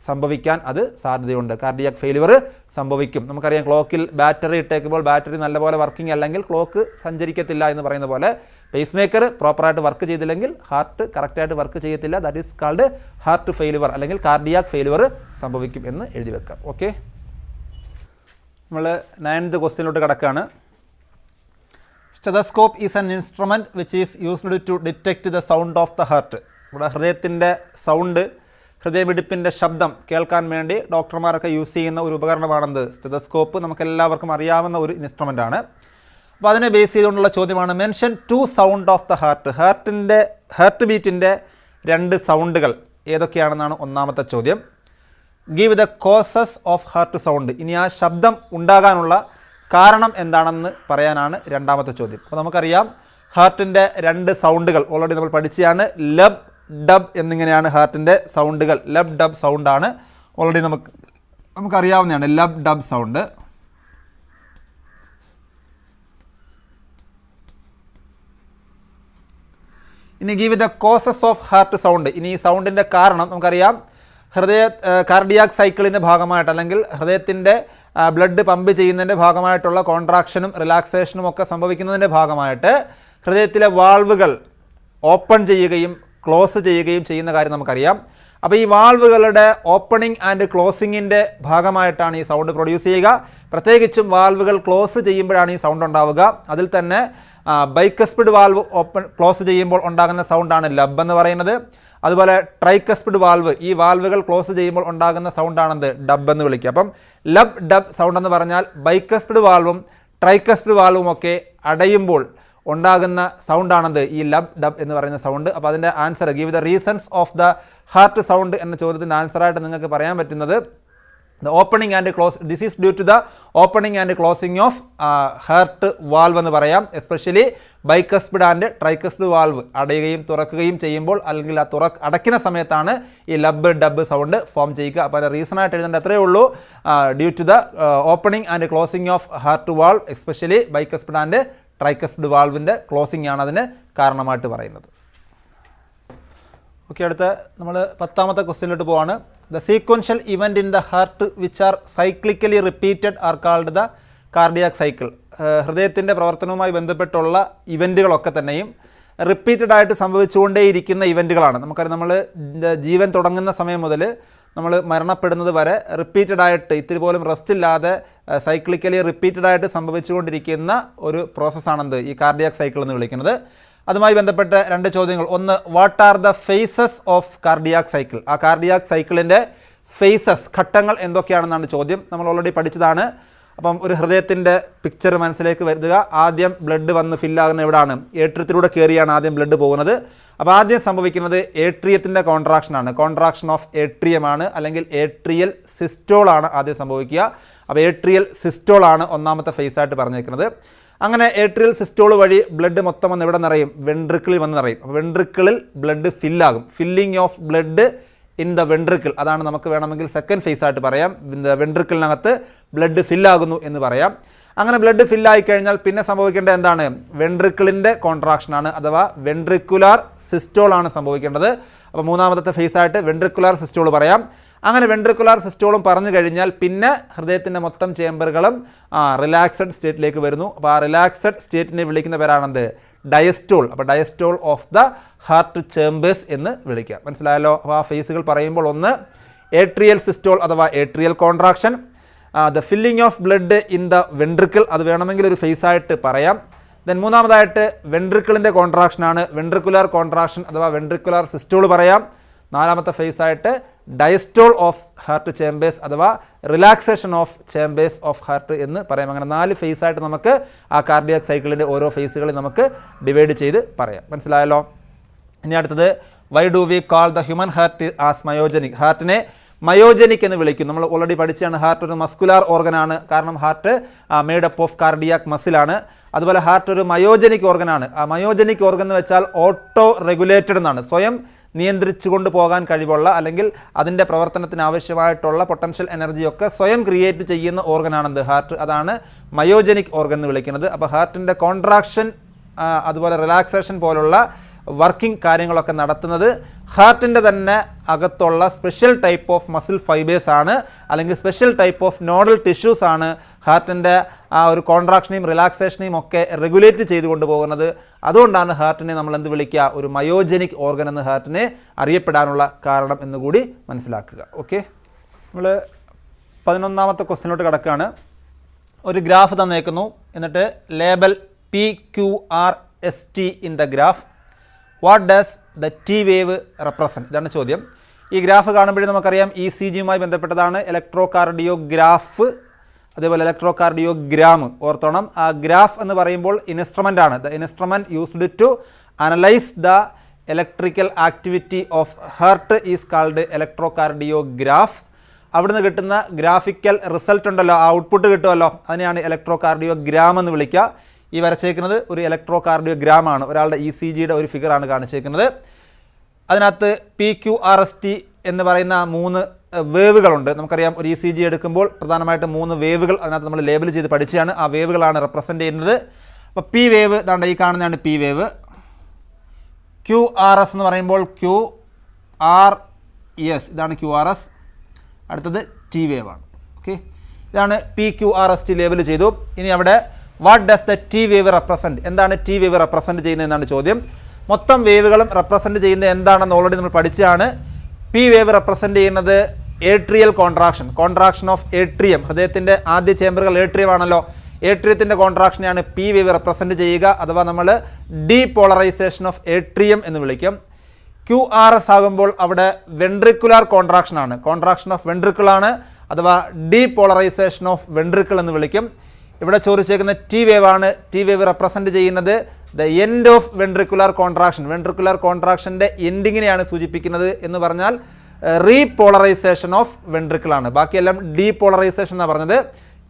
സംഭവിക്കാൻ അത് സാധ്യതയുണ്ട്. കാർഡിയാക് ഫെയിലുവർ സംഭവിക്കും. നമുക്കറിയാം ക്ലോക്കിൽ ബാറ്ററി ഇട്ടേക്കുമ്പോൾ ബാറ്ററി നല്ലപോലെ വർക്കിംഗ് അല്ലെങ്കിൽ ക്ലോക്ക് സഞ്ചരിക്കത്തില്ല എന്ന് പറയുന്ന പോലെ പേസ് മേക്കർ പ്രോപ്പറായിട്ട് വർക്ക് ചെയ്തില്ലെങ്കിൽ ഹാർട്ട് കറക്റ്റായിട്ട് വർക്ക് ചെയ്യത്തില്ല. That is called heart failure അല്ലെങ്കിൽ കാർഡിയാക് ഫെയിലുവർ സംഭവിക്കും എന്ന് എഴുതി വെക്കാം. ഓക്കെ, നമ്മൾ 9th ക്വസ്റ്റ്യനിലോട്ട് കിടക്കുകയാണ്. Stethoscope is an instrument which is used to detect the sound of the heart. ഇവിടെ ഹൃദയത്തിൻ്റെ സൗണ്ട്, ഹൃദയമിടിപ്പിൻ്റെ ശബ്ദം കേൾക്കാൻ വേണ്ടി ഡോക്ടർമാരൊക്കെ യൂസ് ചെയ്യുന്ന ഒരു ഉപകരണമാണെന്ത്? സ്റ്റെതസ്കോപ്പ്. നമുക്കെല്ലാവർക്കും അറിയാവുന്ന ഒരു ഇൻസ്ട്രുമെൻ്റ് ആണ്. അപ്പോൾ അതിനെ ബേസ് ചെയ്തുകൊണ്ടുള്ള ചോദ്യമാണ് mention 2 sound of the heart. Heart ബീറ്റിൻ്റെ 2 സൗണ്ടുകൾ ഏതൊക്കെയാണെന്നാണ് ഒന്നാമത്തെ ചോദ്യം. Give the causes of heart sound. ഇനി ആ ശബ്ദം ഉണ്ടാകാനുള്ള കാരണം എന്താണെന്ന് പറയാനാണ് രണ്ടാമത്തെ ചോദ്യം. അപ്പോൾ നമുക്കറിയാം ഹാർട്ടിൻ്റെ 2 സൗണ്ടുകൾ ഓൾറെഡി നമ്മൾ പഠിച്ചതാണ്. ലബ്, ഡബ് എന്നിങ്ങനെയാണ് ഹാർട്ടിൻ്റെ സൗണ്ടുകൾ. ലബ്, ഡബ് സൗണ്ടാണ് ഓൾറെഡി നമുക്കറിയാവുന്നതാണ്. Lub, dub sound. ഇനി give the causes of heart sound. ഇനി ഈ സൗണ്ടിൻ്റെ കാരണം നമുക്കറിയാം. കാർഡിയാക് സൈക്കിളിൻ്റെ ഭാഗമായിട്ട് അല്ലെങ്കിൽ ഹൃദയത്തിൻ്റെ ബ്ലഡ് പമ്പ് ചെയ്യുന്നതിൻ്റെ ഭാഗമായിട്ടുള്ള കോൺട്രാക്ഷനും റിലാക്സേഷനും ഒക്കെ സംഭവിക്കുന്നതിൻ്റെ ഭാഗമായിട്ട് ഹൃദയത്തിലെ വാൾവുകൾ ഓപ്പൺ ചെയ്യുകയും ക്ലോസ് ചെയ്യുകയും ചെയ്യുന്ന കാര്യം നമുക്കറിയാം. അപ്പോൾ ഈ വാൾവുകളുടെ ഓപ്പണിംഗ് ആൻഡ് ക്ലോസിങ്ങിൻ്റെ ഭാഗമായിട്ടാണ് ഈ സൗണ്ട് പ്രൊഡ്യൂസ് ചെയ്യുക. പ്രത്യേകിച്ചും വാൾവുകൾ ക്ലോസ് ചെയ്യുമ്പോഴാണ് ഈ സൗണ്ട് ഉണ്ടാവുക. അതിൽ തന്നെ ബൈക്കസ്പിഡ് വാൽവ് ക്ലോസ് ചെയ്യുമ്പോൾ ഉണ്ടാകുന്ന സൗണ്ടാണ് ലബ് എന്ന് പറയുന്നത്. അതുപോലെ ട്രൈക്കസ്പിഡ് വാൽവ്, ഈ വാൽവുകൾ ക്ലോസ് ചെയ്യുമ്പോൾ ഉണ്ടാകുന്ന സൗണ്ടാണെന്ത്? ഡബ് എന്ന് വിളിക്കുക. അപ്പം ലബ്, ഡബ് സൗണ്ട് എന്ന് പറഞ്ഞാൽ ബൈക്കസ്പിഡ് വാൽവും ട്രൈക്കസ്പിഡ് വാൽവും ഒക്കെ അടയുമ്പോൾ ഉണ്ടാകുന്ന സൗണ്ടാണെന്ത്? ഈ ലബ്, ഡബ് എന്ന് പറയുന്ന സൗണ്ട്. അപ്പോൾ അതിൻ്റെ answer give the reasons of the heart sound എന്ന ചോദ്യത്തിൻ്റെ ആൻസറായിട്ട് നിങ്ങൾക്ക് പറയാൻ പറ്റുന്നത് the opening and close, this is due to the opening and closing of heart valve എന്ന് പറയാം. Especially bicuspid and tricuspid valve അടയുകയും തുറക്കുകയും ചെയ്യുമ്പോൾ അല്ലെങ്കിൽ ആ അടയ്ക്കുന്ന സമയത്താണ് ഈ ലബ്, ഡബ് സൗണ്ട് ഫോം ചെയ്യുക. അപ്പോൾ അതിൻ്റെ റീസണായിട്ട് എഴുതേണ്ട എത്രയേ ഉള്ളൂ? Due to the opening and closing of heart valve, especially bicuspid and tricuspid വാൽവിൻ്റെ ക്ലോസിംഗ് ആണ് അതിന് കാരണമായിട്ട് പറയുന്നത്. ഓക്കെ, അടുത്ത നമ്മൾ 10ാമത്തെ ക്വസ്റ്റ്യനിലോട്ട് പോവാണ്. The sequential event in the heart which are cyclically repeated are called the cardiac cycle. ഹൃദയത്തിൻ്റെ പ്രവർത്തനവുമായി ബന്ധപ്പെട്ടുള്ള ഇവൻറ്റുകളൊക്കെ തന്നെയും റിപ്പീറ്റഡ് ആയിട്ട് സംഭവിച്ചുകൊണ്ടേയിരിക്കുന്ന ഇവൻറ്റുകളാണ്. നമുക്കറിയാം, നമ്മൾ ജീവൻ തുടങ്ങുന്ന സമയം മുതൽ നമ്മൾ മരണപ്പെടുന്നത് വരെ റിപ്പീറ്റഡ് ആയിട്ട് ഇത്തിരി പോലും റെസ്റ്റ് ഇല്ലാതെ സൈക്ലിക്കലി റിപ്പീറ്റഡ് ആയിട്ട് സംഭവിച്ചുകൊണ്ടിരിക്കുന്ന ഒരു പ്രോസസ്സാണെന്ത്? ഈ കാർഡിയാക് സൈക്കിൾ എന്ന് വിളിക്കുന്നത്. അതുമായി ബന്ധപ്പെട്ട 2 ചോദ്യങ്ങൾ. ഒന്ന്, what are the phases of cardiac cycle? ആ കാർഡിയാക് സൈക്കിളിൻ്റെ ഫേസസ്, ഘട്ടങ്ങൾ എന്തൊക്കെയാണെന്നാണ് ചോദ്യം. നമ്മൾ ഓൾറെഡി പഠിച്ചതാണ്. അപ്പം ഒരു ഹൃദയത്തിൻ്റെ പിക്ചർ മനസ്സിലേക്ക് വരിക. ആദ്യം ബ്ലഡ് വന്ന് ഫില്ലാകുന്ന എവിടെയാണ്? ഏട്രിയത്തിലൂടെ കയറിയാണ് ആദ്യം ബ്ലഡ് പോകുന്നത്. അപ്പോൾ ആദ്യം സംഭവിക്കുന്നത് ഏട്രിയത്തിൻ്റെ കോൺട്രാക്ഷനാണ്. കോൺട്രാക്ഷൻ ഓഫ് ഏട്രിയമാണ്, അല്ലെങ്കിൽ ഏട്രിയൽ സിസ്റ്റോളാണ് ആദ്യം സംഭവിക്കുക. അപ്പോൾ ഏട്രിയൽ സിസ്റ്റോളാണ് ഒന്നാമത്തെ ഫേസായിട്ട് പറഞ്ഞിരിക്കുന്നത്. അങ്ങനെ ഏട്രിയൽ സിസ്റ്റോൾ വഴി ബ്ലഡ് മൊത്തം വന്ന് എവിടെ നിറയും? വെൻട്രിക്കിളിൽ വന്ന് നിറയും. അപ്പോൾ വെൻട്രിക്കിളിൽ ബ്ലഡ് ഫില്ലാകും. Filling of blood in the ventricle, അതാണ് നമുക്ക് വേണമെങ്കിൽ സെക്കൻഡ് ഫേസായിട്ട് പറയാം. വെൻട്രിക്കിളിനകത്ത് ബ്ലഡ് ഫില്ലാകുന്നു എന്ന് പറയാം. അങ്ങനെ ബ്ലഡ് ഫില്ലായി കഴിഞ്ഞാൽ പിന്നെ സംഭവിക്കേണ്ടത് എന്താണ്? വെൻട്രിക്കിളിൻ്റെ കോൺട്രാക്ഷനാണ്, അഥവാ വെൻട്രിക്കുലാർ സിസ്റ്റോളാണ് സംഭവിക്കേണ്ടത്. അപ്പോൾ മൂന്നാമത്തെ ഫേസായിട്ട് വെൻട്രിക്കുലാർ സിസ്റ്റോൾ പറയാം. അങ്ങനെ വെൻട്രിക്കുലാർ സിസ്റ്റോളും പറഞ്ഞു കഴിഞ്ഞാൽ പിന്നെ ഹൃദയത്തിൻ്റെ മൊത്തം ചേമ്പറുകളും റിലാക്സഡ് സ്റ്റേറ്റിലേക്ക് വരുന്നു. അപ്പോൾ ആ റിലാക്സഡ് സ്റ്റേറ്റിനെ വിളിക്കുന്ന പേരാണെന്ത്? ഡയസ്റ്റോൾ. അപ്പോൾ diastole of the heart chambers എന്ന് വിളിക്കാം. മനസ്സിലായല്ലോ? അപ്പോൾ ആ ഫേസുകൾ പറയുമ്പോൾ ഒന്ന് ഏട്രിയൽ സിസ്റ്റോൾ അഥവാ atrial contraction, the filling of blood in the ventricle, അത് വേണമെങ്കിൽ ഒരു ഫേസായിട്ട് പറയാം. ദെൻ മൂന്നാമതായിട്ട് വെൻട്രിക്കിളിൻ്റെ കോൺട്രാക്ഷനാണ് വെൻട്രിക്കുലാർ കോൺട്രാക്ഷൻ അഥവാ വെൻട്രിക്കുലാർ സിസ്റ്റോൾ പറയാം. നാലാമത്തെ ഫേസായിട്ട് ഡയസ്റ്റോൾ ഓഫ് ഹാർട്ട് ചേമ്പേഴ്സ് അഥവാ relaxation of chambers of heart എന്ന് പറയാം. അങ്ങനെ 4 ഫേസായിട്ട് നമുക്ക് ആ കാർഡിയാക് സൈക്കിളിൻ്റെ ഓരോ ഫേസുകളിൽ നമുക്ക് ഡിവൈഡ് ചെയ്ത് പറയാം. മനസ്സിലായല്ലോ? ഇനി അടുത്തത്, why do we call the human heart as myogenic? ഹാർട്ടിനെ മയോജനിക് എന്ന് വിളിക്കും. നമ്മൾ ഓൾറെഡി പഠിച്ചാണ് ഹാർട്ട് ഒരു മസ്കുലാർ ഓർഗനാണ്, കാരണം heart made up of cardiac മസിലാണ്. അതുപോലെ ഹാർട്ട് ഒരു മയോജനിക് ഓർഗനാണ്. ആ മയോജനിക് ഓർഗൻ എന്ന് വെച്ചാൽ ഓട്ടോ റെഗുലേറ്റഡ് എന്നാണ്, സ്വയം നിയന്ത്രിച്ചു കൊണ്ട് പോകാൻ കഴിവുള്ള, അല്ലെങ്കിൽ അതിൻ്റെ പ്രവർത്തനത്തിന് ആവശ്യമായിട്ടുള്ള പൊട്ടൻഷ്യൽ എനർജിയൊക്കെ സ്വയം ക്രിയേറ്റ് ചെയ്യുന്ന ഓർഗനാണെന്ത്? ഹാർട്ട്. അതാണ് മയോജനിക് ഓർഗൻ എന്ന് വിളിക്കുന്നത്. അപ്പോൾ ഹാർട്ടിൻ്റെ കോൺട്രാക്ഷൻ അതുപോലെ റിലാക്സേഷൻ പോലുള്ള വർക്കിംഗ് കാര്യങ്ങളൊക്കെ നടത്തുന്നത് ഹാർട്ടിൻ്റെ തന്നെ അകത്തുള്ള special type of muscle fibres ആണ്, അല്ലെങ്കിൽ special type of nodal tissues ആണ് ഹാർട്ടിൻ്റെ ആ ഒരു കോൺട്രാക്ഷനെയും റിലാക്സേഷനെയും ഒക്കെ റെഗുലേറ്റ് ചെയ്തു കൊണ്ടുപോകുന്നത്. അതുകൊണ്ടാണ് ഹാർട്ടിനെ നമ്മൾ എന്ത് വിളിക്കുക? ഒരു മയോജനിക് ഓർഗൻ എന്ന് ഹാർട്ടിനെ അറിയപ്പെടാനുള്ള കാരണം എന്നുകൂടി മനസ്സിലാക്കുക. ഓക്കെ, നമ്മൾ 11ാമത്തെ ക്വസ്റ്റ്യനിലോട്ട് കിടക്കുകയാണ്. ഒരു ഗ്രാഫ് തന്നേക്കുന്നു, എന്നിട്ട് label PQRST in the graph. What does the T wave represent? ഇതാണ് ചോദ്യം. ഈ ഗ്രാഫ് കാണുമ്പോഴേ നമുക്കറിയാം ECGയുമായി ബന്ധപ്പെട്ടതാണ്. ഇലക്ട്രോ കാർഡിയോഗ്രാഫ്, അതേപോലെ ഇലക്ട്രോ കാർഡിയോഗ്രാം ഓർത്തോണം. ആ ഗ്രാഫ് എന്ന് പറയുമ്പോൾ ഇൻസ്ട്രുമെൻ്റ് ആണ്. The instrument used to analyse the electrical activity of heart is called electrocardiograph. അവിടുന്ന് കിട്ടുന്ന ഗ്രാഫിക്കൽ റിസൾട്ട് ഉണ്ടല്ലോ, ആ ഔട്ട്പുട്ട് കിട്ടുമല്ലോ, അതിനെയാണ് ഇലക്ട്രോ കാർഡിയോഗ്രാം എന്ന് വിളിക്കുക. ഈ വരച്ചേക്കുന്നത് ഒരു ഇലക്ട്രോ കാർഡിയോഗ്രാം ആണ്, ഒരാളുടെ ECGയുടെ ഒരു ഫിഗറാണ് കാണിച്ചേക്കുന്നത്. അതിനകത്ത് PQRST എന്ന് പറയുന്ന 3 വേവുകളുണ്ട്. നമുക്കറിയാം ഒരു ECG എടുക്കുമ്പോൾ പ്രധാനമായിട്ടും 3 വേവുകൾ അതിനകത്ത് നമ്മൾ ലേബൽ ചെയ്ത് പഠിച്ചാണ്. ആ വേവുകളാണ് റെപ്രസെൻ്റ് ചെയ്യുന്നത്. അപ്പോൾ P വേവ് ദാണ്ട് ഈ കാണുന്നതാണ് P വേവ്. QRS എന്ന് പറയുമ്പോൾ QRS, ഇതാണ് QRS. അടുത്തത് T വേവ് ആണ്. ഓക്കെ, ഇതാണ് PQRST ലേബൽ ചെയ്തു. ഇനി അവിടെ what does the T wave represent? എന്താണ് ടി വേവ് റെപ്രസെൻറ്റ് ചെയ്യുന്നത് എന്നാണ് ചോദ്യം. മൊത്തം വേവുകളും റെപ്രസെൻറ്റ് ചെയ്യുന്നത് എന്താണെന്ന് ഓൾറെഡി നമ്മൾ പഠിച്ചാണ്. പി വേവ് റെപ്രസെൻറ്റ് ചെയ്യുന്നത് ഏട്രിയൽ കോൺട്രാക്ഷൻ ഓഫ് ഏട്രിയം. ഹൃദയത്തിൻ്റെ ആദ്യ ചേമ്പറുകൾ ഏട്രിയം ആണല്ലോ. ഏട്രിയത്തിൻ്റെ കോൺട്രാക്ഷനെയാണ് പി വേവ് റെപ്രസെൻറ്റ് ചെയ്യുക, അഥവാ നമ്മൾ ഡീപോളറൈസേഷൻ ഓഫ് ഏട്രിയം എന്ന് വിളിക്കും. QRS ആകുമ്പോൾ അവിടെ വെൻട്രിക്കുലാർ കോൺട്രാക്ഷൻ ഓഫ് വെൻട്രിക്കിളാണ്, അഥവാ ഡീപോളറൈസേഷൻ ഓഫ് വെൻട്രിക്കിൾ എന്ന് വിളിക്കും. ഇവിടെ ചോദിച്ചേക്കുന്ന ടി വേവ് ആണ്. ടി വേവ് റെപ്രസെൻറ്റ് ചെയ്യുന്നത് ദ എൻഡ് ഓഫ് വെൻട്രിക്കുലാർ കോൺട്രാക്ഷൻ്റെ എൻഡിങ്ങിനെയാണ് സൂചിപ്പിക്കുന്നത്. എന്ന് പറഞ്ഞാൽ റീപോളറൈസേഷൻ ഓഫ് വെൻട്രിക്കിളാണ്. ബാക്കിയെല്ലാം ഡീപോളറൈസേഷൻ എന്നാണ് പറഞ്ഞത്.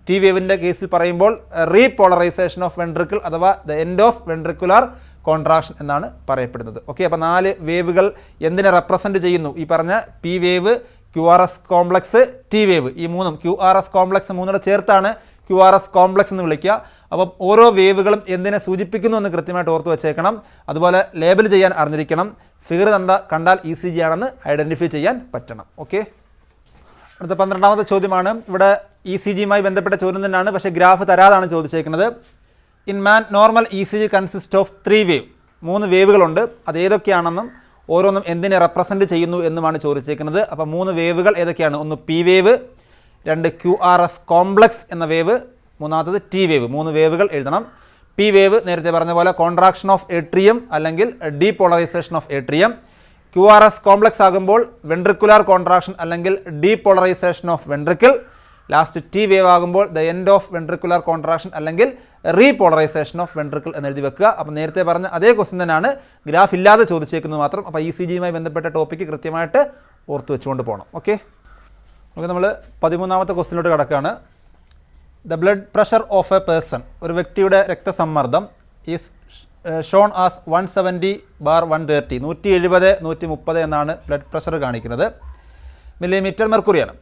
ടി വേവിൻ്റെ കേസിൽ പറയുമ്പോൾ റീപോളറൈസേഷൻ ഓഫ് വെൻട്രിക്കിൾ അഥവാ the end of ventricular contraction എന്നാണ് പറയപ്പെടുന്നത്. ഓക്കെ, അപ്പോൾ 4 വേവുകൾ എന്തിനെ റെപ്രസെൻറ്റ് ചെയ്യുന്നു? ഈ പറഞ്ഞ P wave, QRS complex, T wave. ഈ 3ഉം QRS കോംപ്ലക്സ് 3 ചേർത്താണ് QRS കോംപ്ലക്സ് എന്ന് വിളിക്കുക. അപ്പം ഓരോ വേവുകളും എന്തിനെ സൂചിപ്പിക്കുന്നു എന്ന് കൃത്യമായിട്ട് ഓർത്ത് വെച്ചേക്കണം. അതുപോലെ ലേബൽ ചെയ്യാൻ അറിഞ്ഞിരിക്കണം. ഫിഗർ കണ്ടാൽ ECG ആണെന്ന് ഐഡൻറ്റിഫൈ ചെയ്യാൻ പറ്റണം. ഓക്കെ, അടുത്ത 12ാമത്തെ ചോദ്യമാണ്. ഇവിടെ ECGയുമായി ബന്ധപ്പെട്ട ചോദ്യം തന്നെയാണ്, പക്ഷേ ഗ്രാഫ് തരാതാണ് ചോദിച്ചേക്കുന്നത്. In man normal ECG consist of 3 wave. 3 വേവുകളുണ്ട്. അത് ഏതൊക്കെയാണെന്നും ഓരോന്നും എന്തിനെ റെപ്രസെൻറ്റ് ചെയ്യുന്നു എന്നുമാണ് ചോദിച്ചേക്കുന്നത്. അപ്പോൾ 3 വേവുകൾ ഏതൊക്കെയാണ്? ഒന്ന് പി വേവ്, 2 QRS കോംപ്ലക്സ് എന്ന വേവ്, 3ാമത്തത് ടി വേവ്. 3 വേവുകൾ എഴുതണം. പി വേവ് നേരത്തെ പറഞ്ഞ പോലെ കോൺട്രാക്ഷൻ ഓഫ് ഏട്രിയം അല്ലെങ്കിൽ depolarisation of atrium. QRS complex ആകുമ്പോൾ വെൻട്രിക്കുലാർ കോൺട്രാക്ഷൻ അല്ലെങ്കിൽ depolarisation of ventricle. Last T wave ആകുമ്പോൾ the end of ventricular contraction അല്ലെങ്കിൽ റീപോളറൈസേഷൻ ഓഫ് വെൻട്രിക്കിൾ എന്ന് എഴുതി വെക്കുക. അപ്പോൾ നേരത്തെ പറഞ്ഞ അതേ ക്വസ്റ്റ്യൻ തന്നെയാണ്, ഗ്രാഫ് ഇല്ലാതെ ചോദിച്ചേക്കുന്നത് മാത്രം. അപ്പോൾ ECGയുമായി ബന്ധപ്പെട്ട ടോപ്പിക്ക് കൃത്യമായിട്ട് ഓർത്ത് വെച്ചുകൊണ്ട് പോകണം. ഓക്കെ, നമുക്ക് നമ്മൾ 13ാമത്തെ ക്വസ്റ്റ്യനിലോട്ട് കിടക്കുകയാണ്. The blood pressure of a person, ഒരു വ്യക്തിയുടെ രക്തസമ്മർദ്ദം ഈസ് ഷോൺ ആസ് 170/130, 170/130 എന്നാണ് ബ്ലഡ് പ്രഷർ കാണിക്കുന്നത്. മില്ലിമീറ്റർ മെർക്കുറിയാണ്.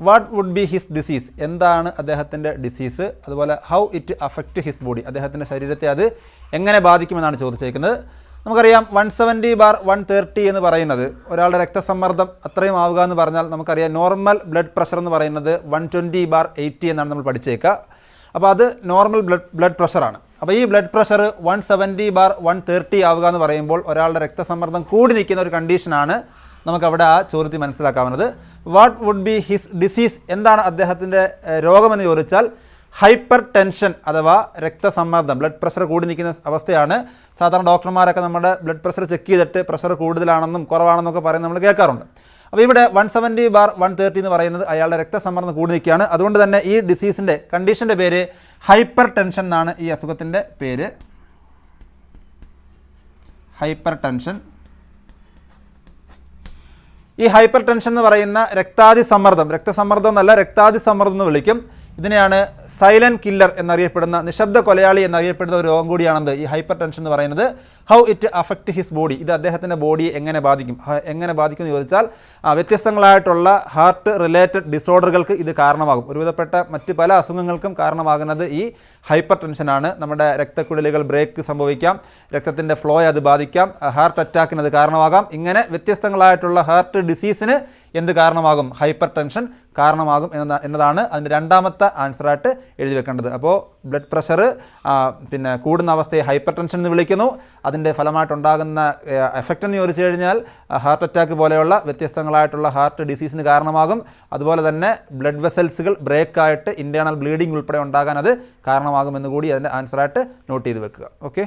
What would be his disease? എന്താണ് അദ്ദേഹത്തിൻ്റെ ഡിസീസ്? അതുപോലെ how it affect his body, അദ്ദേഹത്തിൻ്റെ ശരീരത്തെ അത് എങ്ങനെ ബാധിക്കുമെന്നാണ് ചോദിച്ചേക്കുന്നത്. നമുക്കറിയാം 170/130 എന്ന് പറയുന്നത് ഒരാളുടെ രക്തസമ്മർദ്ദം അത്രയും ആവുക എന്ന് പറഞ്ഞാൽ നമുക്കറിയാം നോർമൽ ബ്ലഡ് പ്രഷർ എന്ന് പറയുന്നത് 120/80 എന്നാണ് നമ്മൾ പഠിച്ചേക്കുക. അപ്പോൾ അത് നോർമൽ ബ്ലഡ് പ്രഷറാണ്. അപ്പോൾ ഈ ബ്ലഡ് പ്രഷർ 170/130 ആവുക എന്ന് പറയുമ്പോൾ ഒരാളുടെ രക്തസമ്മർദ്ദം കൂടി നിൽക്കുന്ന ഒരു കണ്ടീഷനാണ് നമുക്കവിടെ ആ ചോദ്യത്തിൽ മനസ്സിലാക്കാവുന്നത്. What would be his disease? എന്താണ് അദ്ദേഹത്തിൻ്റെ രോഗമെന്ന് ചോദിച്ചാൽ ഹൈപ്പർ ടെൻഷൻ അഥവാ രക്തസമ്മർദ്ദം, ബ്ലഡ് പ്രഷർ കൂടി നിൽക്കുന്ന അവസ്ഥയാണ്. സാധാരണ ഡോക്ടർമാരൊക്കെ നമ്മുടെ ബ്ലഡ് പ്രഷർ ചെക്ക് ചെയ്തിട്ട് പ്രഷർ കൂടുതലാണെന്നും കുറവാണെന്നൊക്കെ പറയുന്നത് നമ്മൾ കേൾക്കാറുണ്ട്. അപ്പോൾ ഇവിടെ 170/130 എന്ന് പറയുന്നത് അയാളുടെ രക്തസമ്മർദ്ദം കൂടി നിൽക്കുകയാണ്. അതുകൊണ്ട് തന്നെ ഈ ഡിസീസിൻ്റെ കണ്ടീഷൻ്റെ പേര് ഹൈപ്പർ ടെൻഷൻ എന്നാണ്. ഈ അസുഖത്തിൻ്റെ പേര് ഹൈപ്പർ ടെൻഷൻ. ഈ ഹൈപ്പർ ടെൻഷൻ എന്ന് പറയുന്ന രക്തസമ്മർദ്ദം എന്നല്ല, രക്താതിസമ്മർദ്ദം എന്ന് വിളിക്കും. ഇതിനെയാണ് സൈലന്റ് കില്ലർ എന്നറിയപ്പെടുന്ന, നിശബ്ദ കൊലയാളി എന്നറിയപ്പെടുന്ന ഒരു രോഗം കൂടിയാണെന്ത് ഈ ഹൈപ്പർ ടെൻഷൻ എന്ന് പറയുന്നത്. How it affect his body, ഇത് അദ്ദേഹത്തിൻ്റെ ബോഡിയെ എങ്ങനെ ബാധിക്കും എന്ന് ചോദിച്ചാൽ വ്യത്യസ്തങ്ങളായിട്ടുള്ള ഹാർട്ട് റിലേറ്റഡ് ഡിസോർഡറുകൾക്ക് ഇത് കാരണമാകും. ഒരുവിധപ്പെട്ട മറ്റ് പല അസുഖങ്ങൾക്കും കാരണമാകുന്നത് ഈ ഹൈപ്പർ ടെൻഷനാണ്. നമ്മുടെ രക്തക്കുഴലുകൾ ബ്രേക്ക് സംഭവിക്കാം, രക്തത്തിൻ്റെ ഫ്ലോയെ അത് ബാധിക്കാം, ഹാർട്ട് അറ്റാക്കിന് അത് കാരണമാകാം. ഇങ്ങനെ വ്യത്യസ്തങ്ങളായിട്ടുള്ള ഹാർട്ട് ഡിസീസിന് എന്ത് കാരണമാകും? ഹൈപ്പർ ടെൻഷൻ കാരണമാകും എന്നതാണ് അതിൻ്റെ രണ്ടാമത്തെ ആൻസറായിട്ട് എഴുതി വെക്കേണ്ടത്. അപ്പോൾ ബ്ലഡ് പ്രഷർ പിന്നെ കൂടുന്ന അവസ്ഥയെ ഹൈപ്പർ ടെൻഷൻ എന്ന് വിളിക്കുന്നു. അതിൻ്റെ ഫലമായിട്ടുണ്ടാകുന്ന എഫക്റ്റ് എന്ന് ചോദിച്ചു കഴിഞ്ഞാൽ ഹാർട്ട് അറ്റാക്ക് പോലെയുള്ള വ്യത്യസ്തങ്ങളായിട്ടുള്ള ഹാർട്ട് ഡിസീസിന് കാരണമാകും. അതുപോലെ തന്നെ ബ്ലഡ് വെസൽസുകൾ ബ്രേക്കായിട്ട് ഇൻറ്റേർണൽ ബ്ലീഡിംഗ് ഉൾപ്പെടെ ഉണ്ടാകാൻ അത് കാരണമാകുമെന്ന് കൂടി അതിൻ്റെ ആൻസറായിട്ട് നോട്ട് ചെയ്ത് വെക്കുക. ഓക്കെ,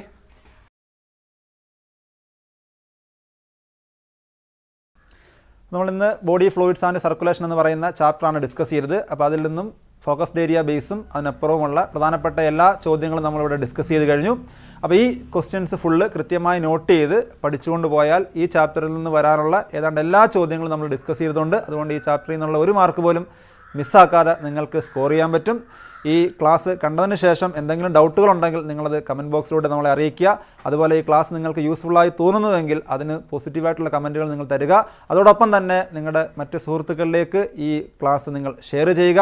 നമ്മളിന്ന് ബോഡി ഫ്ലൂയിഡ്സ് ആൻഡ് സർക്കുലേഷൻ എന്ന് പറയുന്ന ചാപ്റ്ററാണ് ഡിസ്കസ് ചെയ്തത്. അപ്പോൾ അതിൽ നിന്നും ഫോക്കസ്ഡ് ഏരിയ ബേസും അതിനപ്പുറവുമുള്ള പ്രധാനപ്പെട്ട എല്ലാ ചോദ്യങ്ങളും നമ്മളിവിടെ ഡിസ്കസ് ചെയ്ത് കഴിഞ്ഞു. അപ്പോൾ ഈ ക്വസ്റ്റ്യൻസ് ഫുള്ള് കൃത്യമായി നോട്ട് ചെയ്ത് പഠിച്ചുകൊണ്ട് പോയാൽ ഈ ചാപ്റ്ററിൽ നിന്ന് വരാനുള്ള ഏതാണ്ട് എല്ലാ ചോദ്യങ്ങളും നമ്മൾ ഡിസ്കസ് ചെയ്തിട്ടുണ്ട്. അതുകൊണ്ട് ഈ ചാപ്റ്ററിൽ നിന്നുള്ള ഒരു മാർക്ക് പോലും മിസ്സാക്കാതെ നിങ്ങൾക്ക് സ്കോർ ചെയ്യാൻ പറ്റും. ഈ ക്ലാസ് കണ്ടതിന് ശേഷം എന്തെങ്കിലും ഡൗട്ടുകളുണ്ടെങ്കിൽ നിങ്ങളത് കമൻറ്റ് ബോക്സിലൂടെ നമ്മളെ അറിയിക്കുക. അതുപോലെ ഈ ക്ലാസ് നിങ്ങൾക്ക് യൂസ്ഫുള്ളായി തോന്നുന്നുവെങ്കിൽ അതിന് പോസിറ്റീവായിട്ടുള്ള കമൻറ്റുകൾ നിങ്ങൾ തരിക. അതോടൊപ്പം തന്നെ നിങ്ങളുടെ മറ്റ് സുഹൃത്തുക്കളിലേക്ക് ഈ ക്ലാസ് നിങ്ങൾ ഷെയർ ചെയ്യുക.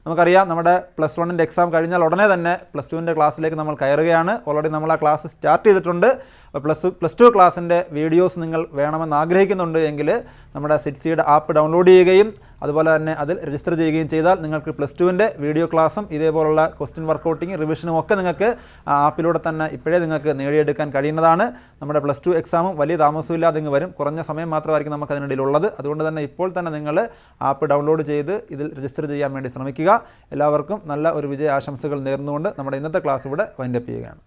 നമുക്കറിയാം, നമ്മുടെ +1 എക്സാം കഴിഞ്ഞാൽ ഉടനെ തന്നെ +2 ക്ലാസ്സിലേക്ക് നമ്മൾ കയറുകയാണ്. ഓൾറെഡി നമ്മൾ ആ ക്ലാസ് സ്റ്റാർട്ട് ചെയ്തിട്ടുണ്ട്. +2 ക്ലാസ്സിൻ്റെ വീഡിയോസ് നിങ്ങൾ വേണമെന്ന് ആഗ്രഹിക്കുന്നുണ്ട് എങ്കിൽ നമ്മുടെ സിറ്റ്സിയുടെ ആപ്പ് ഡൗൺലോഡ് ചെയ്യുകയും അതുപോലെ തന്നെ അതിൽ രജിസ്റ്റർ ചെയ്യുകയും ചെയ്താൽ നിങ്ങൾക്ക് +2 വീഡിയോ ക്ലാസ്സും ഇതേപോലുള്ള ക്വസ്റ്റ്യൻ വർക്കൗട്ടിങ് റിവിഷനും ഒക്കെ നിങ്ങൾക്ക് ആപ്പിലൂടെ തന്നെ ഇപ്പോഴേ നിങ്ങൾക്ക് നേടിയെടുക്കാൻ കഴിയുന്നതാണ്. നമ്മുടെ +2 എക്സാമും വലിയ താമസമില്ലാതെ ഇങ്ങ് വരും. കുറഞ്ഞ സമയം മാത്രമായിരിക്കും നമുക്ക് അതിനിടയിലുള്ളത്. അതുകൊണ്ട് തന്നെ ഇപ്പോൾ തന്നെ നിങ്ങൾ ആപ്പ് ഡൗൺലോഡ് ചെയ്ത് ഇതിൽ രജിസ്റ്റർ ചെയ്യാൻ വേണ്ടി ശ്രമിക്കുക. എല്ലാവർക്കും നല്ല ഒരു വിജയ ആശംസകൾ നേർന്നുകൊണ്ട് നമ്മുടെ ഇന്നത്തെ ക്ലാസ് ഇവിടെ വൈൻഡപ്പ് ചെയ്യുകയാണ്.